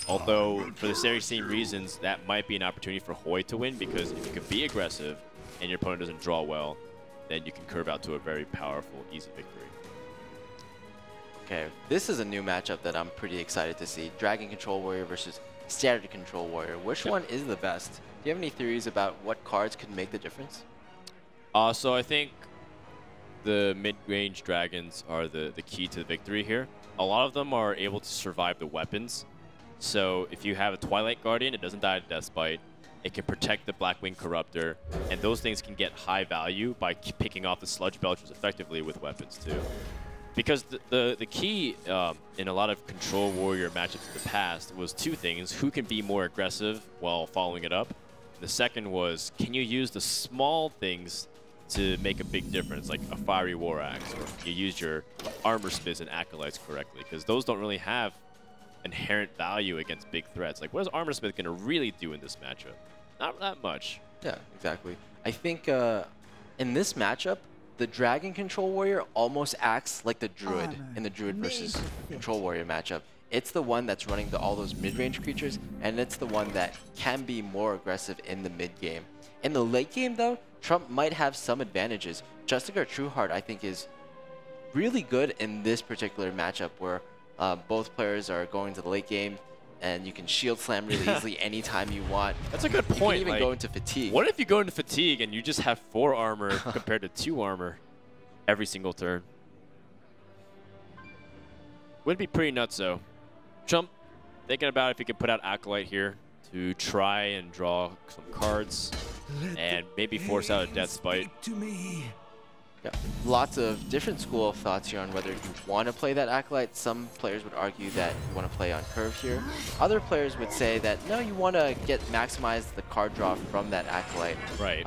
Although, for the very same reasons, that might be an opportunity for Hoej to win, because if you can be aggressive and your opponent doesn't draw well, then you can curve out to a very powerful, easy victory. Okay, this is a new matchup that I'm pretty excited to see. Dragon Control Warrior versus Standard Control Warrior. Which one is the best? Do you have any theories about what cards could make the difference? So I think the mid-range dragons are the key to the victory here. A lot of them are able to survive the weapons. So if you have a Twilight Guardian, it doesn't die to Deathbite. It can protect the Blackwing Corruptor, and those things can get high value by picking off the Sludge Belchers effectively with weapons too. Because the key in a lot of Control Warrior matchups in the past was two things: who can be more aggressive while following it up. The second was, can you use the small things to make a big difference, like a Fiery War Axe, or you use your Armor Smiths and Acolytes correctly, because those don't really have inherent value against big threats. Like, what is Armor Smith going to really do in this matchup? Not that much. Yeah, exactly. I think in this matchup, the Dragon Control Warrior almost acts like the Druid in the Druid versus Control Warrior matchup. It's the one that's running all those mid-range creatures, and it's the one that can be more aggressive in the mid-game. In the late game, though, Trump might have some advantages. Justicar Trueheart, I think, is really good in this particular matchup where both players are going to the late game. and you can shield slam really easily anytime you want. That's a good point. You can even like, go into fatigue. What if you go into fatigue and you just have 4 armor compared to 2 armor every single turn? Would be pretty nuts though. Trump thinking about if he could put out Acolyte here to try and draw some cards and maybe force out a Death Spite. Yeah, lots of different school of thoughts here on whether you want to play that Acolyte. Some players would argue that you want to play on curve here. Other players would say that no, you want to maximize the card draw from that Acolyte. Right.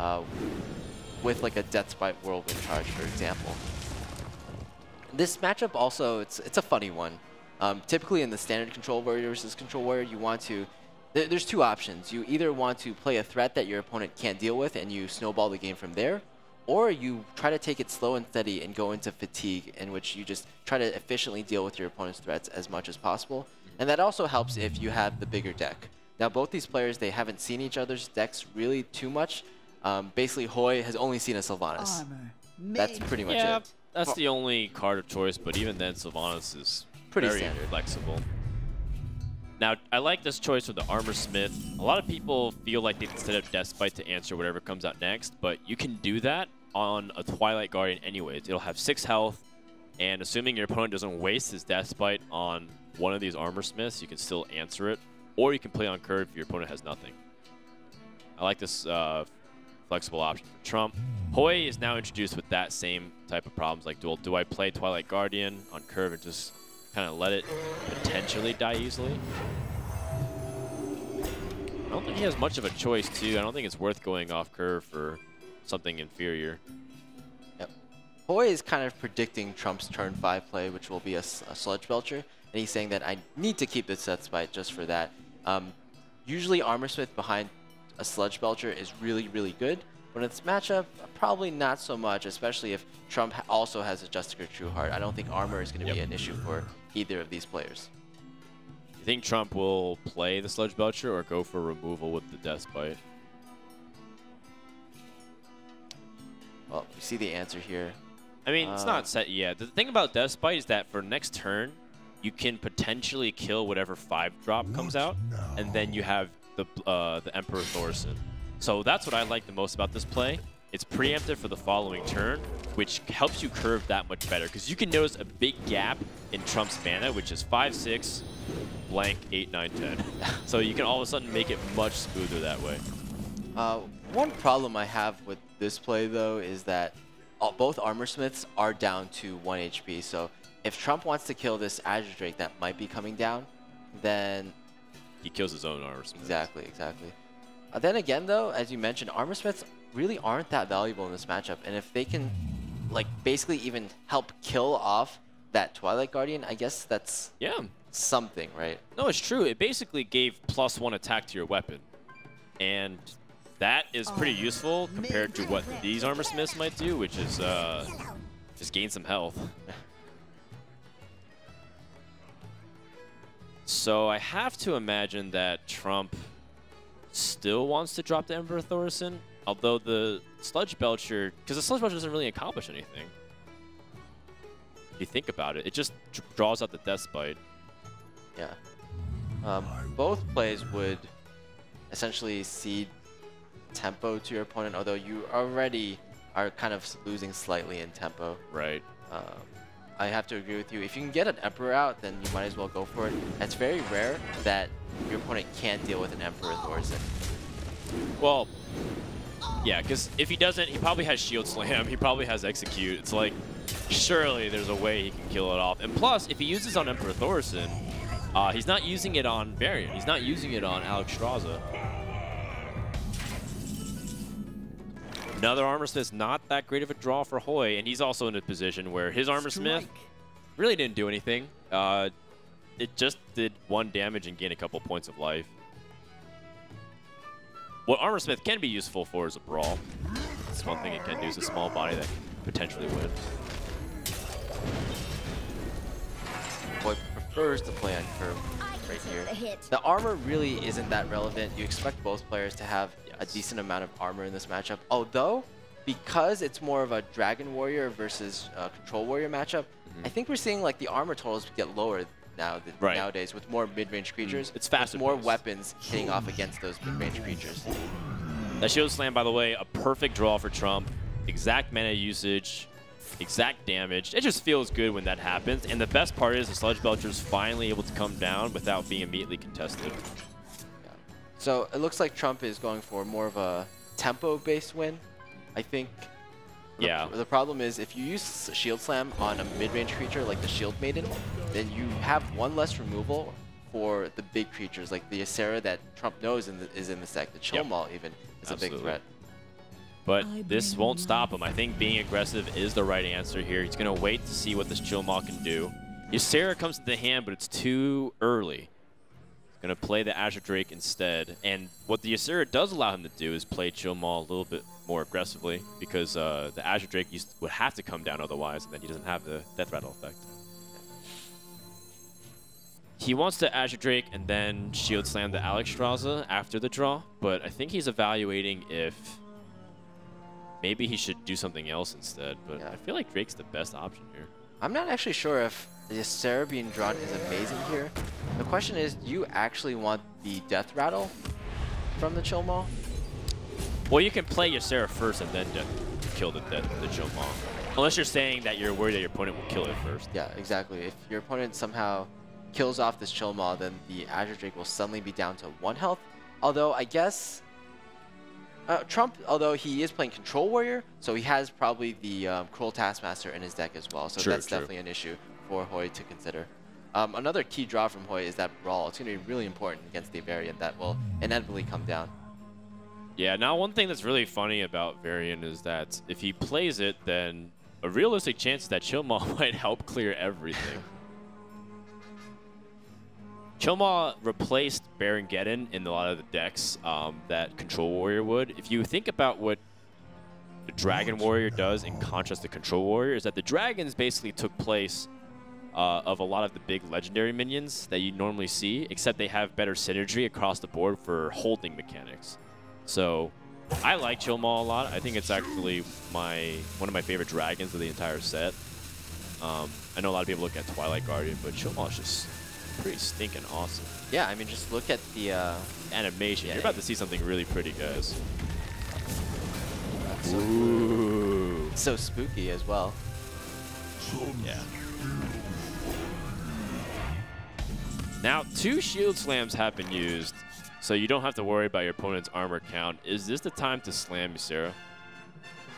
With like a Death Spite Whirlwind charge, for example. This matchup also, it's a funny one. Typically in the standard Control Warrior versus Control Warrior, you want to, there's 2 options. You either want to play a threat that your opponent can't deal with and you snowball the game from there, or you try to take it slow and steady and go into fatigue, in which you just try to efficiently deal with your opponent's threats as much as possible. And that also helps if you have the bigger deck. Now both these players, they haven't seen each other's decks really too much. Basically, Hoej has only seen a Sylvanas. That's pretty much it. That's the only card of choice, but even then, Sylvanas is Pretty very standard. flexible. Now, I like this choice with the Armor Smith. A lot of people feel like they can set up Death Spite to answer whatever comes out next, but you can do that on a Twilight Guardian anyways. It'll have 6 health, and assuming your opponent doesn't waste his Death Spite on one of these Armor Smiths, you can still answer it, or you can play on curve if your opponent has nothing. I like this flexible option for Trump. Hoej is now introduced with that same type of problems, like do I play Twilight Guardian on curve and just kind of let it potentially die easily? I don't think he has much of a choice too. I don't think it's worth going off curve for something inferior. Yep. Hoej is kind of predicting Trump's turn 5 play, which will be a Sludge Belcher, and he's saying that I need to keep this Death Spite just for that. Usually Armor Smith behind a Sludge Belcher is really, really good. But in this matchup, probably not so much, especially if Trump also has a Justicar True Heart. I don't think armor is going to be an issue for either of these players. You think Trump will play the Sludge Belcher or go for removal with the Death Spite? Well, you see the answer here. I mean, it's not set yet. The thing about Death Spite is that for next turn, you can potentially kill whatever 5-drop comes out, and then you have the Emperor Thorson. So that's what I like the most about this play. It's preemptive for the following turn, which helps you curve that much better. Because you can notice a big gap in Trump's mana, which is 5, 6, blank, 8, 9, 10. So you can all of a sudden make it much smoother that way. One problem I have with this play, though, is that both Armor Smiths are down to 1 HP. So if Trump wants to kill this Azure Drake that might be coming down, then he kills his own Armor Smith. Exactly, exactly. Then again, though, as you mentioned, Armor Smiths really aren't that valuable in this matchup. And if they can, like, basically even help kill off that Twilight Guardian, I guess that's something, right? No, it's true. It basically gave +1 attack to your weapon. And that is pretty useful compared to what these Armor Smiths might do, which is just gain some health. So I have to imagine that Trump still wants to drop the Emperor Thorson, although the Sludge Belcher, because the Sludge Belcher doesn't really accomplish anything. If you think about it, it just draws out the Death Spite. Yeah. Both plays would essentially cede tempo to your opponent, although you already are kind of losing slightly in tempo. Right. I have to agree with you. If you can get an Emperor out, then you might as well go for it. It's very rare that your opponent can't deal with an Emperor Thorson. Well, yeah, because if he doesn't, he probably has Shield Slam. He probably has Execute. It's like, surely there's a way he can kill it off. And plus, if he uses on Emperor Thorson, he's not using it on Variant. He's not using it on Alex Straza. Another Armor Smith's not that great of a draw for Hoej, and he's also in a position where his Armor Smith really didn't do anything. It just did 1 damage and gained a couple points of life. What Armor Smith can be useful for is a brawl. That's one thing it can do, is a small body that can potentially win. Hoej prefers to play on curve right here. The armor really isn't that relevant. You expect both players to have a decent amount of armor in this matchup. Although, because it's more of a Dragon Warrior versus Control Warrior matchup, I think we're seeing like the armor totals get lower nowadays with more mid-range creatures. It's faster with more paced. weapons hitting off against those mid-range creatures. That shield slam, by the way, a perfect draw for Trump. Exact mana usage, exact damage. It just feels good when that happens. And the best part is the Sludge Belcher's finally able to come down without being immediately contested. Yeah. So it looks like Trump is going for more of a tempo-based win. I think the problem is if you use Shield Slam on a mid-range creature like the Shield Maiden, then you have one less removal for the big creatures like the Ysera that Trump knows is in the deck. The Chill Maul even is a big threat. But this won't stop him. I think being aggressive is the right answer here. He's going to wait to see what this Chill Maul can do. Ysera comes to the hand, but it's too early. He's going to play the Azure Drake instead. And what the Ysera does allow him to do is play Chill Maul a little bit more aggressively because the Azure Drake would have to come down otherwise, and then he doesn't have the Death Rattle effect. He wants to Azure Drake and then Shield Slam the Alexstrasza after the draw, but I think he's evaluating if maybe he should do something else instead, but I feel like Drake's the best option here. I'm not actually sure if the Ysera being drawn is amazing here. The question is, do you actually want the Death Rattle from the Chill Maul? Well, you can play Ysera first and then kill the Chill Maul. Unless you're saying that you're worried that your opponent will kill it first. Yeah, exactly. If your opponent somehow kills off this Chill Maul, then the Azure Drake will suddenly be down to 1 health. Although, I guess Trump, although he is playing Control Warrior, so he has probably the Cruel Taskmaster in his deck as well. So that's definitely an issue for Hoej to consider. Another key draw from Hoej is that Brawl. It's going to be really important against the Variant that will inevitably come down. Yeah, now one thing that's really funny about Variant is that if he plays it, then a realistic chance is that Chill Maul might help clear everything. Chill Maul replaced Baron Geddon in a lot of the decks that Control Warrior would. If you think about what the Dragon Warrior does in contrast to Control Warrior, is that the Dragons basically took place of a lot of the big legendary minions that you normally see, except they have better synergy across the board for holding mechanics. So I like Chill Maul a lot. I think it's actually one of my favorite dragons of the entire set. I know a lot of people look at Twilight Guardian, but Chill Maul is just pretty stinking awesome. Yeah, I mean, just look at the animation. You're about to see something really pretty, guys. So Ooh. So spooky as well. Yeah. Now, 2 Shield Slams have been used, so you don't have to worry about your opponent's armor count. Is this the time to slam Ysera?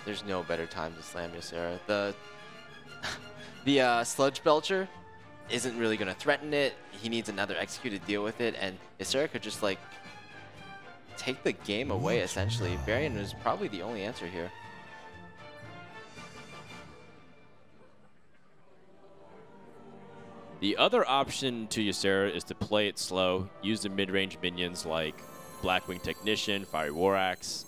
There's no better time to slam Ysera. The Sludge Belcher isn't really going to threaten it. He needs another Execute to deal with it, and Ysera could just, like, take the game away, essentially. Variant is probably the only answer here. The other option to Ysera is to play it slow, use the mid-range minions like Blackwing Technician, Fiery War Axe.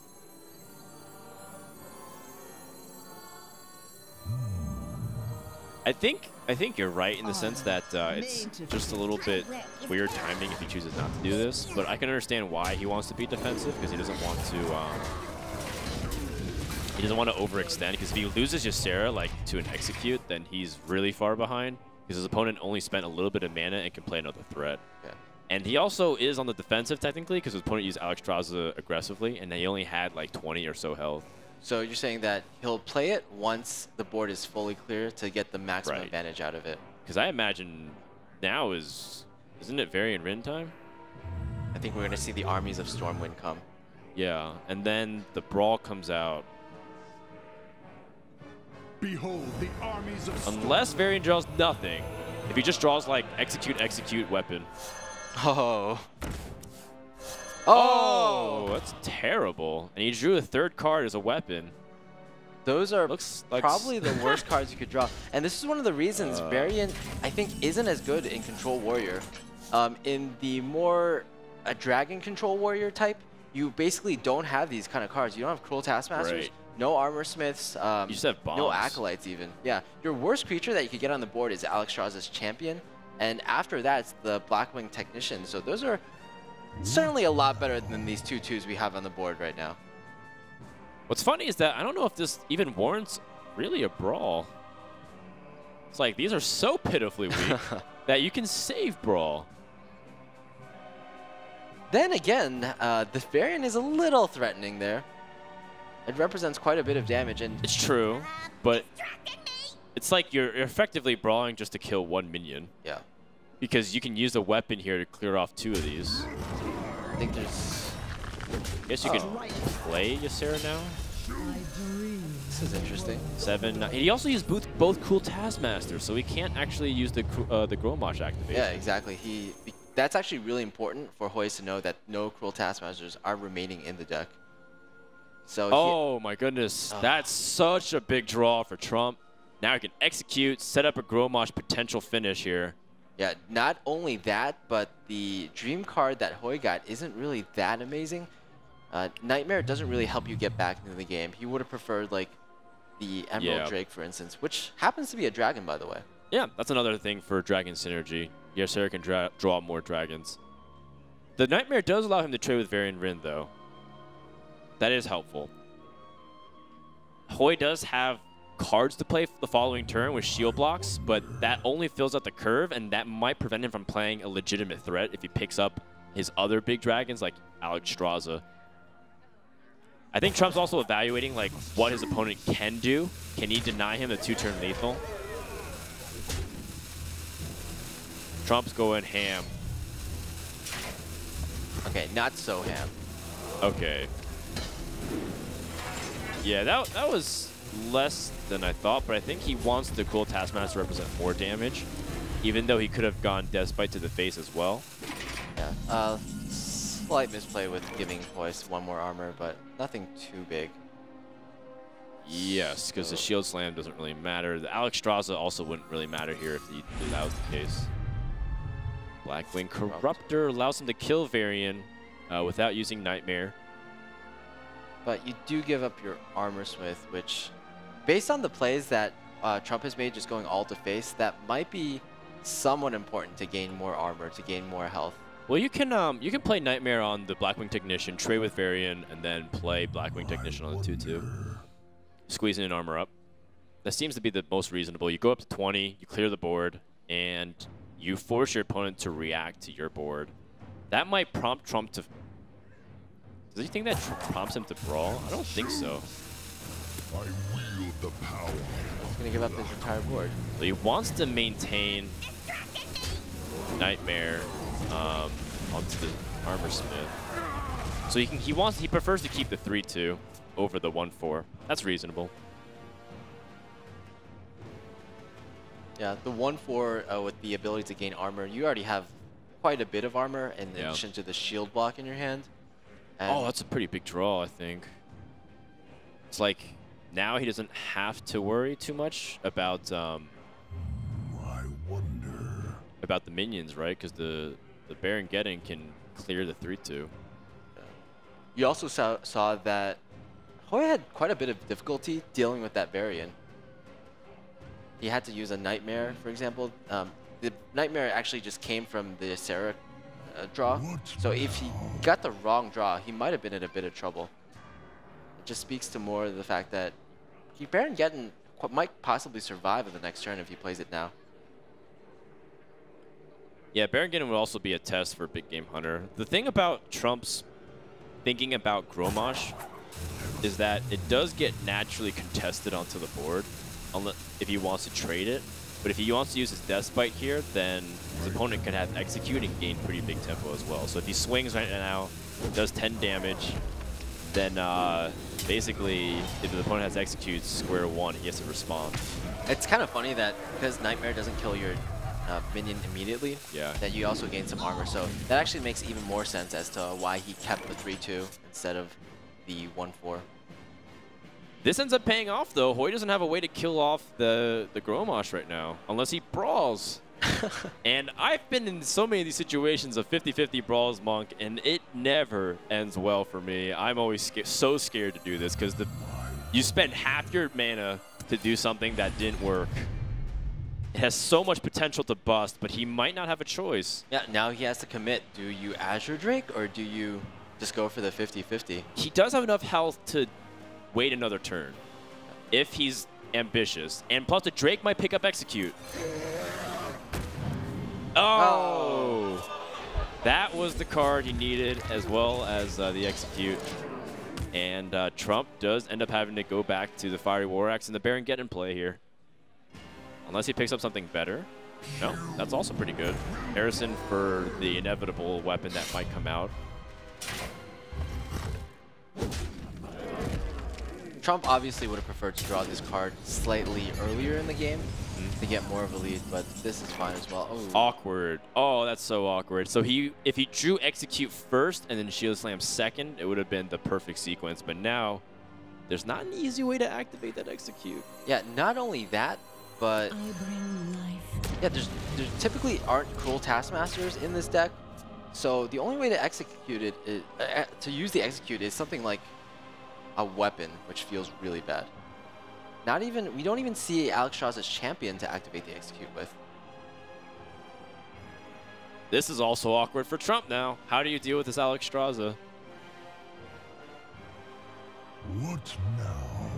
I think you're right in the sense that it's just a little bit weird timing if he chooses not to do this, but I can understand why he wants to be defensive because he doesn't want to overextend, because if he loses Ysera like to an Execute, then he's really far behind because his opponent only spent a little bit of mana and can play another threat. Yeah. And he also is on the defensive technically because his opponent used Alexstrasza aggressively and he only had like 20 or so health. So you're saying that he'll play it once the board is fully clear to get the maximum advantage out of it. Because I imagine now isn't it Variant Rin time? I think we're going to see the armies of Stormwind come. Yeah, and then the Brawl comes out. Behold the armies of Unless Variant draws nothing. If he just draws like execute weapon. Oh. Oh, that's terrible. And he drew a 3rd card as a weapon. Those are Looks like probably the worst cards you could draw. And this is one of the reasons Variant, I think, isn't as good in Control Warrior. In the more a Dragon Control Warrior type, you basically don't have these kind of cards. You don't have Cruel Taskmasters, no Armor Smiths, you just have bombs. no Acolytes even. Yeah, your worst creature that you could get on the board is Alexstrasza's Champion. And after that, it's the Blackwing Technician. So those are certainly a lot better than these 2/2s we have on the board right now. What's funny is that I don't know if this even warrants really a Brawl. It's like these are so pitifully weak that you can save Brawl. Then again, the variant is a little threatening there. It represents quite a bit of damage, and It's true, but it's like you're effectively brawling just to kill one minion. yeah, Because you can use a weapon here to clear off 2 of these. I think there's. I guess you can play Ysera now. This is interesting. 7. He also used both cool Taskmasters, so he can't actually use the Gromosh activation. Yeah, exactly. That's actually really important for Hoej to know that no Cruel Taskmasters are remaining in the deck. So Oh my goodness, that's such a big draw for Trump. Now he can execute, set up a Gromosh potential finish here. yeah, not only that, but the dream card that Hoej got isn't really that amazing. Nightmare doesn't really help you get back into the game. He would have preferred like the Emerald Drake, for instance, which happens to be a dragon, by the way. Yeah, that's another thing for Dragon Synergy. Ysera can draw more dragons. The Nightmare does allow him to trade with Varian Rin, though. That is helpful. Hoej does have cards to play the following turn with shield blocks, but that only fills out the curve, and that might prevent him from playing a legitimate threat if he picks up his other big dragons like Alexstrasza. I think Trump's also evaluating like what his opponent can do. Can he deny him the 2-turn lethal? Trump's going ham. Okay, not so ham. Okay. Yeah, that was less than I thought, but I think he wants the cool Taskmaster to represent more damage, even though he could have gone Deathbite to the face as well. Yeah, slight misplay with giving Hoej 1 more armor, but nothing too big. Yes, because the shield slam doesn't really matter. The Alexstrasza also wouldn't really matter here if that was the case. Blackwing Corruptor allows him to kill Varian without using Nightmare. But you do give up your Armor Smith, which, based on the plays that Trump has made just going all to face, that might be somewhat important to gain more armor, to gain more health. Well, you can play Nightmare on the Blackwing Technician, trade with Varian, and then play Blackwing Technician on the 2-2. Squeezing an armor up. That seems to be the most reasonable. You go up to 20, you clear the board, and you force your opponent to react to your board. That might prompt Trump to... Does he think that prompts him to brawl? I don't think so. I wield the power. He's going to give up his entire board. So he wants to maintain Nightmare onto the Armor Smith. So he prefers to keep the 3-2 over the 1-4. That's reasonable. Yeah, the 1-4 with the ability to gain armor, you already have quite a bit of armor in addition to the shield block in your hand. And Oh, that's a pretty big draw, I think. It's like now he doesn't have to worry too much about I wonder. about the minions, right? Because the Baron Geddon can clear the 3-2. you also saw that Hoej had quite a bit of difficulty dealing with that variant. He had to use a Nightmare, for example. The Nightmare actually just came from the Ysera draw. So if he got the wrong draw, he might have been in a bit of trouble. It just speaks to more of the fact that Baron Geddon might possibly survive in the next turn if he plays it now. Yeah, Baron Geddon would also be a test for Big Game Hunter. The thing about Trump's thinking about Gromosh is that it does get naturally contested onto the board if he wants to trade it. But if he wants to use his Deathbite here, then his opponent can have Execute and gain pretty big tempo as well. So if he swings right now, does 10 damage, then basically if the opponent has Execute, square one, he has to respond. It's kind of funny that because Nightmare doesn't kill your minion immediately, that you also gain some armor. So that actually makes even more sense as to why he kept the 3-2 instead of the 1-4. This ends up paying off, though. Hoej doesn't have a way to kill off the Gromosh right now, unless he brawls. And I've been in so many of these situations of 50-50 brawls, Monk, and it never ends well for me. I'm always so scared to do this, because you spend half your mana to do something that didn't work. It has so much potential to bust, but he might not have a choice. Yeah, now he has to commit. Do you Azure Drake, or do you just go for the 50-50? He does have enough health to wait another turn. If he's ambitious. And plus, the Drake might pick up execute. Oh! That was the card he needed, as well as the execute. And Trump does end up having to go back to the Fiery War Axe and the Baron get in play here. Unless he picks up something better. No, that's also pretty good. Harrison for the inevitable weapon that might come out. Trump obviously would have preferred to draw this card slightly earlier in the game to get more of a lead, but this is fine as well. Oh. Awkward. Oh, that's so awkward. So if he drew execute first and then shield slam second, it would have been the perfect sequence. But now, there's not an easy way to activate that execute. Yeah, not only that, but yeah, there's typically aren't cruel taskmasters in this deck. So the only way to execute it is, to use the execute is something like a weapon, which feels really bad. We don't even see Alex Straz's champion to activate the execute with. This is also awkward for Trump now. How do you deal with this Alex Straza? What now?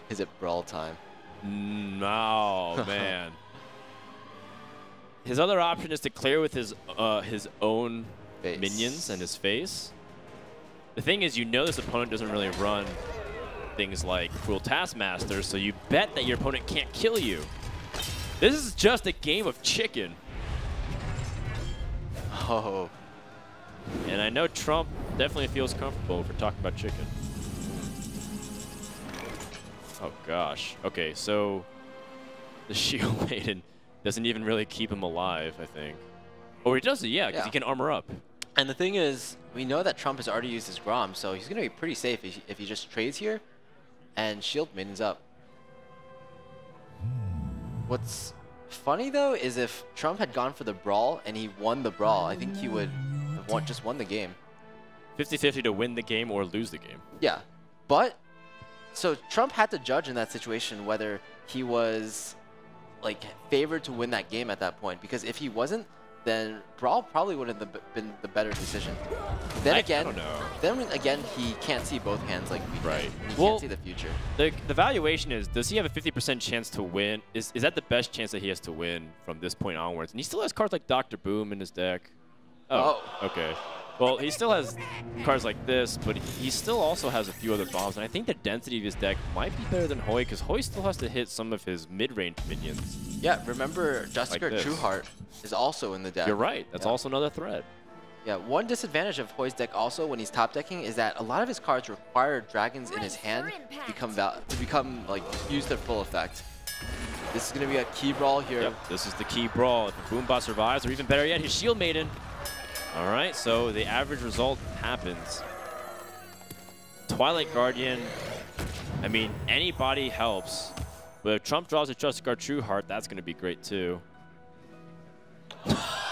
Is it brawl time? No, man. His other option is to clear with his own minions and his face. The thing is, you know this opponent doesn't really run things like Cruel Taskmaster, so you bet that your opponent can't kill you. This is just a game of chicken. Oh. And I know Trump definitely feels comfortable for talking about chicken. Oh, gosh. Okay, so the Shield Maiden doesn't even really keep him alive, I think. Or he does it, yeah, because he can armor up. And the thing is, we know that Trump has already used his Grom, so he's going to be pretty safe if he just trades here and Shield Maiden's up. What's funny, though, is if Trump had gone for the Brawl and he won the Brawl, I think he would have just won the game. 50-50 to win the game or lose the game. Yeah, but so Trump had to judge in that situation whether he was like favored to win that game at that point, because if he wasn't, then Brawl probably would have been the better decision. Then I again, don't know. Then again, he can't see both hands like we right. can. He Well, can't see the future. The valuation is, does he have a 50% chance to win? Is that the best chance that he has to win from this point onwards? And he still has cards like Dr. Boom in his deck. Oh, okay. Well, he still has cards like this, but he still also has a few other bombs. And I think the density of his deck might be better than Hoej, because Hoej still has to hit some of his mid-range minions. Yeah, remember, Justicar like Trueheart is also in the deck. You're right. That's also another threat. Yeah, one disadvantage of Hoej's deck also when he's top decking is that a lot of his cards require dragons in his hand to become like use their full effect. This is going to be a key brawl here. Yep, this is the key brawl. If a Boombot survives, or even better yet, his Shield Maiden. All right, so the average result happens. Twilight Guardian, I mean, anybody helps. But if Trump draws a Justicar Trueheart, that's going to be great too.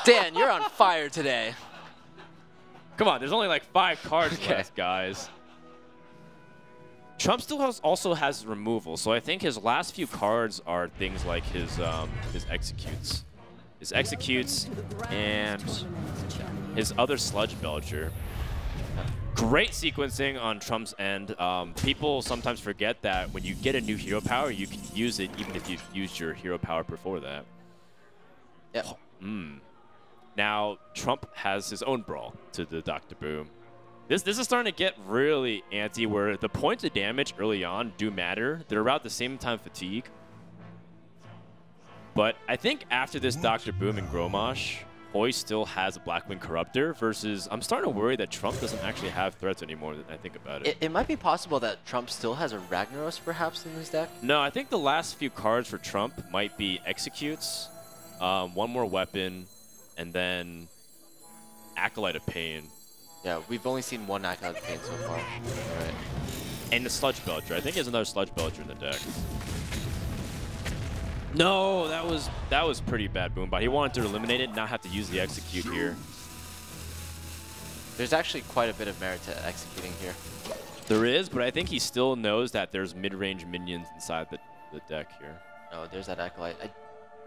Dan, you're on fire today. Come on, there's only like 5 cards left, guys. Trump still also has removal, so I think his last few cards are things like his executes. His executes and his other Sludge Belcher. Great sequencing on Trump's end. People sometimes forget that when you get a new hero power, you can use it even if you've used your hero power before that. Yep. Now, Trump has his own brawl to the Dr. Boom. This is starting to get really antsy, where the points of damage early on do matter. They're about the same time fatigue. But I think after this Dr. Boom and Gromosh, Hoej still has a Blackwing Corruptor versus I'm starting to worry that Trump doesn't actually have threats anymore that I think about it. It might be possible that Trump still has a Ragnaros perhaps in his deck. No, I think the last few cards for Trump might be Executes, one more weapon, and then Acolyte of Pain. Yeah, we've only seen one Acolyte of Pain so far. Right. And the Sludge Belcher. I think he has another Sludge Belcher in the deck. No, that was pretty bad, Boombot. He wanted to eliminate it, not have to use the Execute here. There's actually quite a bit of merit to executing here. There is, but I think he still knows that there's mid-range minions inside the deck here. Oh, there's that Acolyte. I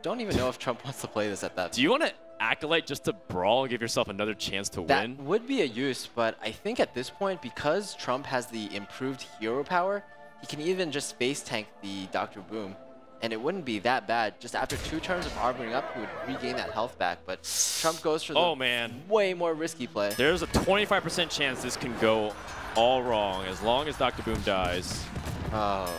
don't even know if Trump wants to play this at that. Do you want to Acolyte just to brawl and give yourself another chance to win? That would be a use, but I think at this point, because Trump has the improved hero power, he can even just space tank the Dr. Boom, and it wouldn't be that bad. Just after 2 turns of armoring up, he would regain that health back. But Trump goes for the way more risky play. There's a 25% chance this can go all wrong as long as Dr. Boom dies. Oh.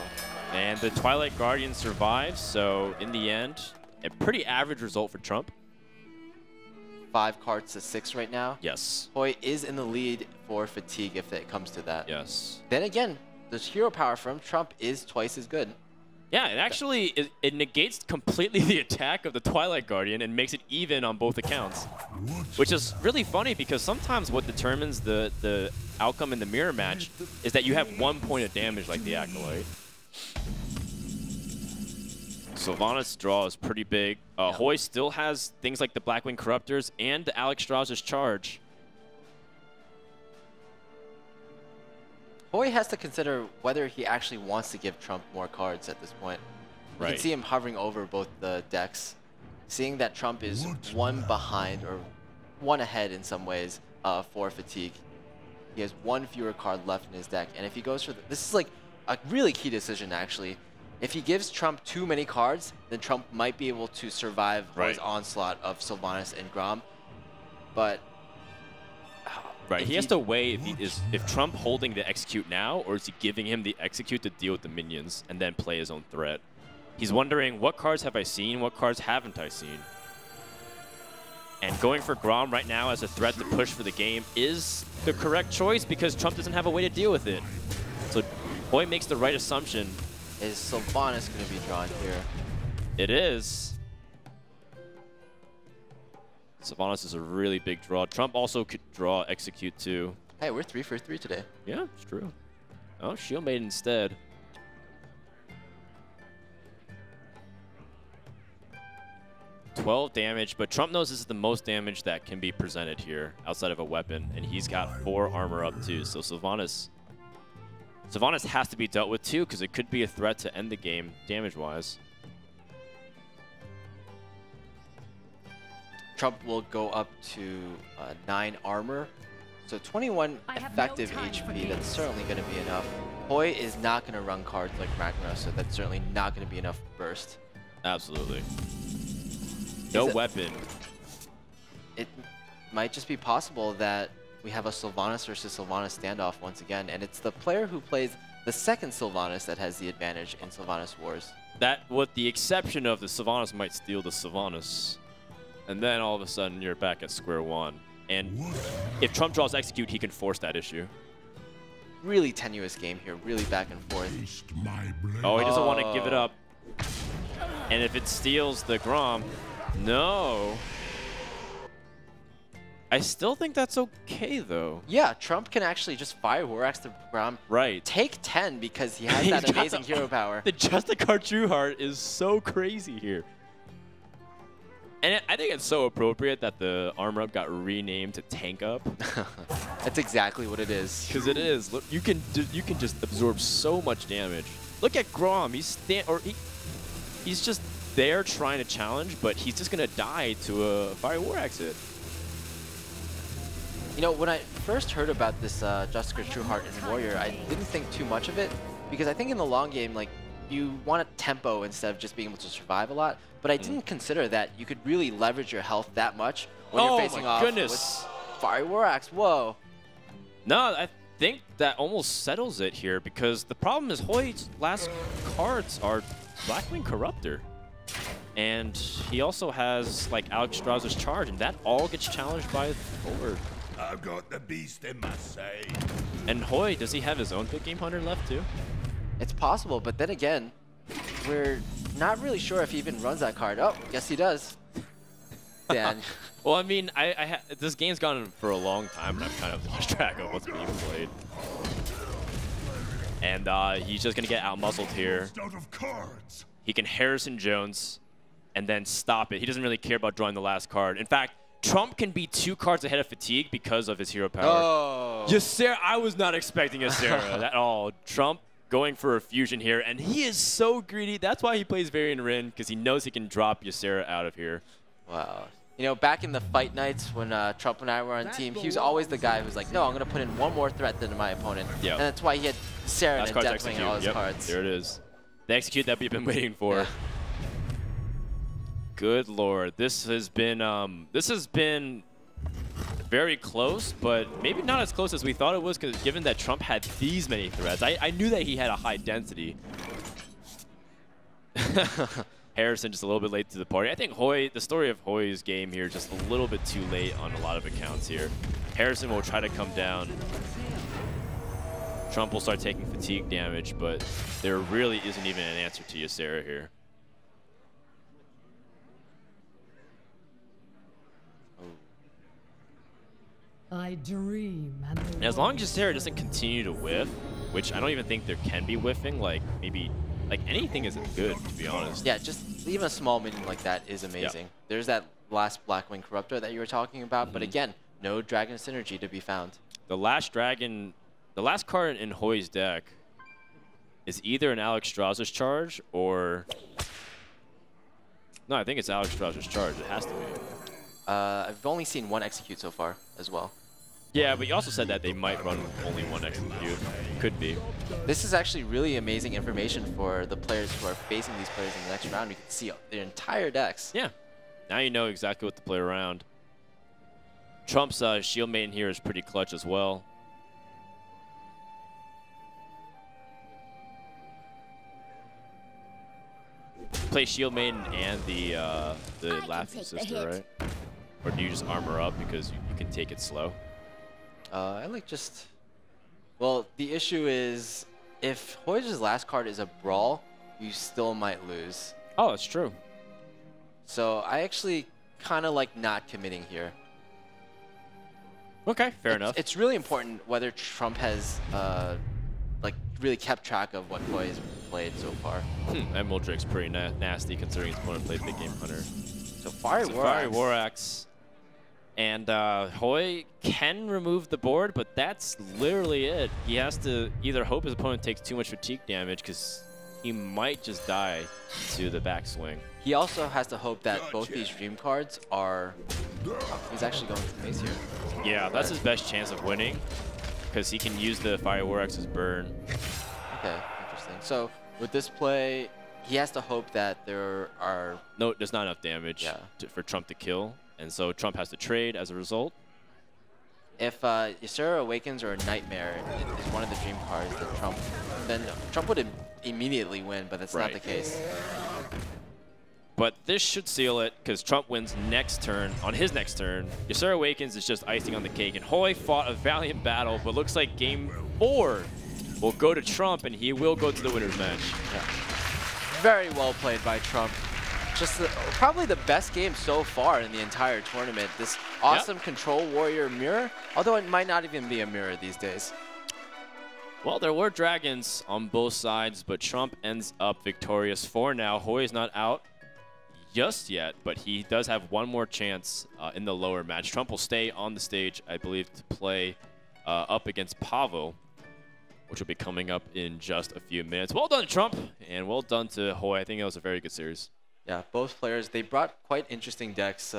And the Twilight Guardian survives, so in the end, a pretty average result for Trump. 5 cards to 6 right now. Yes. Hoej is in the lead for fatigue if it comes to that. Yes. Then again, the hero power from Trump is twice as good. Yeah, it actually it negates completely the attack of the Twilight Guardian and makes it even on both accounts. Which is really funny because sometimes what determines the outcome in the mirror match is that you have 1 point of damage like the Acolyte. Sylvanas' draw is pretty big. Hoej still has things like the Blackwing Corruptors and the Alex Strauss' charge. Hoej has to consider whether he actually wants to give Trump more cards at this point. You can see him hovering over both the decks, seeing that Trump is 1 behind or 1 ahead in some ways for fatigue. He has 1 fewer card left in his deck, and if he goes for this is like a really key decision actually. If he gives Trump too many cards, then Trump might be able to survive Hoej's onslaught of Sylvanas and Grom. But he has to weigh if Trump holding the execute now, or is he giving him the execute to deal with the minions and then play his own threat. He's wondering, what cards have I seen? What cards haven't I seen? And going for Grom right now as a threat to push for the game is the correct choice because Trump doesn't have a way to deal with it. So Hoej makes the right assumption. Is Sylvanas going to be drawn here? It is. Sylvanas is a really big draw. Trump also could draw execute too. Hey, we're 3 for 3 today. Yeah, it's true. Oh, Shield Maiden instead. $12 damage, but Trump knows this is the most damage that can be presented here outside of a weapon, and he's got 4 armor up too. So Sylvanas has to be dealt with too, because it could be a threat to end the game damage-wise. Trump will go up to 9 armor, so 21 effective HP. That's certainly going to be enough. Hoej is not going to run cards like Ragnarok, so that's certainly not going to be enough burst. Absolutely. No weapon. It might just be possible that we have a Sylvanas versus Sylvanas standoff once again, and it's the player who plays the second Sylvanas that has the advantage in Sylvanas Wars. That, with the exception of the Sylvanas might steal the Sylvanas, and then all of a sudden you're back at square one. And if Trump draws execute, he can force that issue. Really tenuous game here, really back and forth. Oh, he doesn't want to give it up. And if it steals the Grom, no. I still think that's okay, though. Yeah, Trump can actually just fire Horax the Grom. Right. Take 10 because he has that amazing hero power. The Justicar True Heart is so crazy here. And I think it's so appropriate that the armor up got renamed to Tank Up. That's exactly what it is. Because it is. Look, you can just absorb so much damage. Look at Grom. He's just there trying to challenge, but he's just gonna die to a Fire War Exit. You know, when I first heard about this Justicar True Heart in Warrior, I didn't think too much of it because I think in the long game, like, you want a tempo instead of just being able to survive a lot. But I didn't consider that you could really leverage your health that much when you're facing off with Fire War Axe. Whoa. No, I think that almost settles it here because the problem is Hoej's last cards are Blackwing Corruptor. And he also has, like, Alex Strauss' charge, and that all gets challenged by forward. I've got the beast in my sight. And Hoej, does he have his own Big Game Hunter left too? It's possible, but then again, we're not really sure if he even runs that card. Oh, yes he does. Dan. Well, I mean, this game's gone on for a long time, and I've kind of lost track of what's being played. And he's just going to get out-muscled here. Out of cards. He can Harrison Jones and then stop it. He doesn't really care about drawing the last card. In fact, Trump can be 2 cards ahead of Fatigue because of his hero power. Oh. Ysera, I was not expecting Ysera at all. Trump going for a fusion here, and he is so greedy. That's why he plays Varian Rin, because he knows he can drop Ysera out of here. Wow. You know, back in the fight nights when Trump and I were on team, he was always the guy who's like, no, I'm going to put in one more threat than my opponent. Yeah. And that's why he had Saren Last and card's Deathwing all his cards. There it is. The execute that we've been waiting for. Yeah. Good lord, this has been very close, but maybe not as close as we thought it was, because given that Trump had these many threats, I knew that he had a high density. Harrison just a little bit late to the party. I think Hoej, the story of Hoej's game here, just a little bit too late on a lot of accounts here. Harrison will try to come down. Trump will start taking fatigue damage, but there really isn't even an answer to Ysera here. I dream, And as long as Ysera doesn't continue to whiff, which I don't even think there can be whiffing, like maybe like anything isn't good, to be honest. Yeah, just even a small minion like that is amazing. Yep. There's that last Blackwing Corruptor that you were talking about, but again, no dragon synergy to be found. The last dragon, the last card in Hoej's deck is either an Alex Strauss's charge or... No, I think it's Alex Strauss's charge. It has to be. I've only seen one execute so far as well. Yeah, but you also said that they might run only one execute. Could be. This is actually really amazing information for the players who are facing these players in the next round. You can see their entire decks. Yeah. Now you know exactly what to play around. Trump's Shield Maiden here is pretty clutch as well. Play Shield Maiden and the Laughing Sister, right? Or do you just armor up because you can take it slow? I like just... Well, the issue is if Hoej's last card is a Brawl, you still might lose. Oh, that's true. So I actually kind of like not committing here. Okay, fair enough. It's really important whether Trump has like really kept track of what Hoej has played so far. That Muldrik's pretty nasty considering his opponent played Big Game Hunter. So Fiery War Fiery War Axe. And Hoej can remove the board, but that's literally it. He has to either hope his opponent takes too much fatigue damage, because he might just die to the backswing. He also has to hope that both these dream cards are... Oh, he's actually going to the base here. Yeah, that's his best chance of winning, because he can use the Fire War Axe's burn. Okay, interesting. So with this play, he has to hope that there are... No, there's not enough damage for Trump to kill, and so Trump has to trade as a result. If Ysera Awakens or Nightmare is one of the dream cards that Trump would immediately win, but that's not the case. But this should seal it, because Trump wins next turn. On his next turn, Ysera Awakens is just icing on the cake, and Hoej fought a valiant battle, but looks like game 4 will go to Trump, and he will go to the winner's match. Yeah. Very well played by Trump. Just probably the best game so far in the entire tournament. This awesome Control Warrior mirror, although it might not even be a mirror these days. Well, there were dragons on both sides, but Trump ends up victorious for now. Hoej is not out just yet, but he does have one more chance in the lower match. Trump will stay on the stage, I believe, to play up against Pavo, which will be coming up in just a few minutes. Well done, Trump, and well done to Hoej. I think it was a very good series. Yeah, both players, they brought quite interesting decks,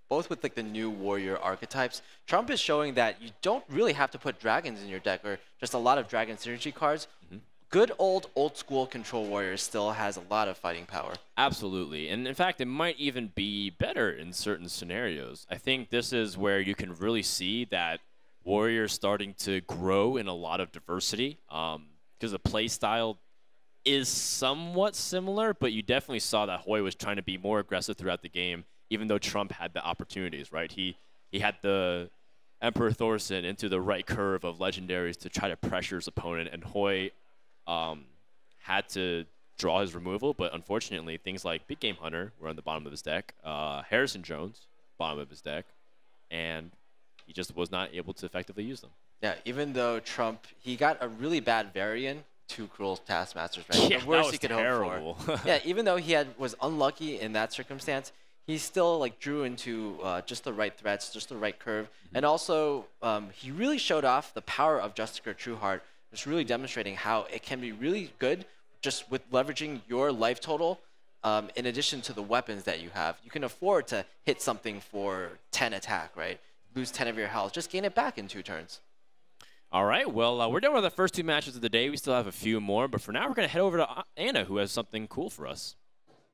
both with like the new warrior archetypes. Trump is showing that you don't really have to put dragons in your deck or just a lot of dragon synergy cards. Good old school Control Warrior still has a lot of fighting power. Absolutely. And in fact, it might even be better in certain scenarios. I think this is where you can really see that Warrior's starting to grow in a lot of diversity, because the play style is somewhat similar, but you definitely saw that Hoej was trying to be more aggressive throughout the game, even though Trump had the opportunities, right? He had the Emperor Thorson into the right curve of legendaries to try to pressure his opponent, and Hoej had to draw his removal, but unfortunately, things like Big Game Hunter were on the bottom of his deck, Harrison Jones, bottom of his deck, and he just was not able to effectively use them. Yeah, even though Trump, he got a really bad variant, 2 Cruel Taskmasters, right? Yeah, the worst that was he could terrible. hope for. Yeah, even though he was unlucky in that circumstance, he still like drew into just the right threats, just the right curve, and also he really showed off the power of Justicar Trueheart, just really demonstrating how it can be really good just with leveraging your life total in addition to the weapons that you have, you can afford to hit something for 10 attack, right? Lose 10 of your health, just gain it back in 2 turns. All right, well, we're done with the first 2 matches of the day. We still have a few more, but for now, we're going to head over to Anna, who has something cool for us.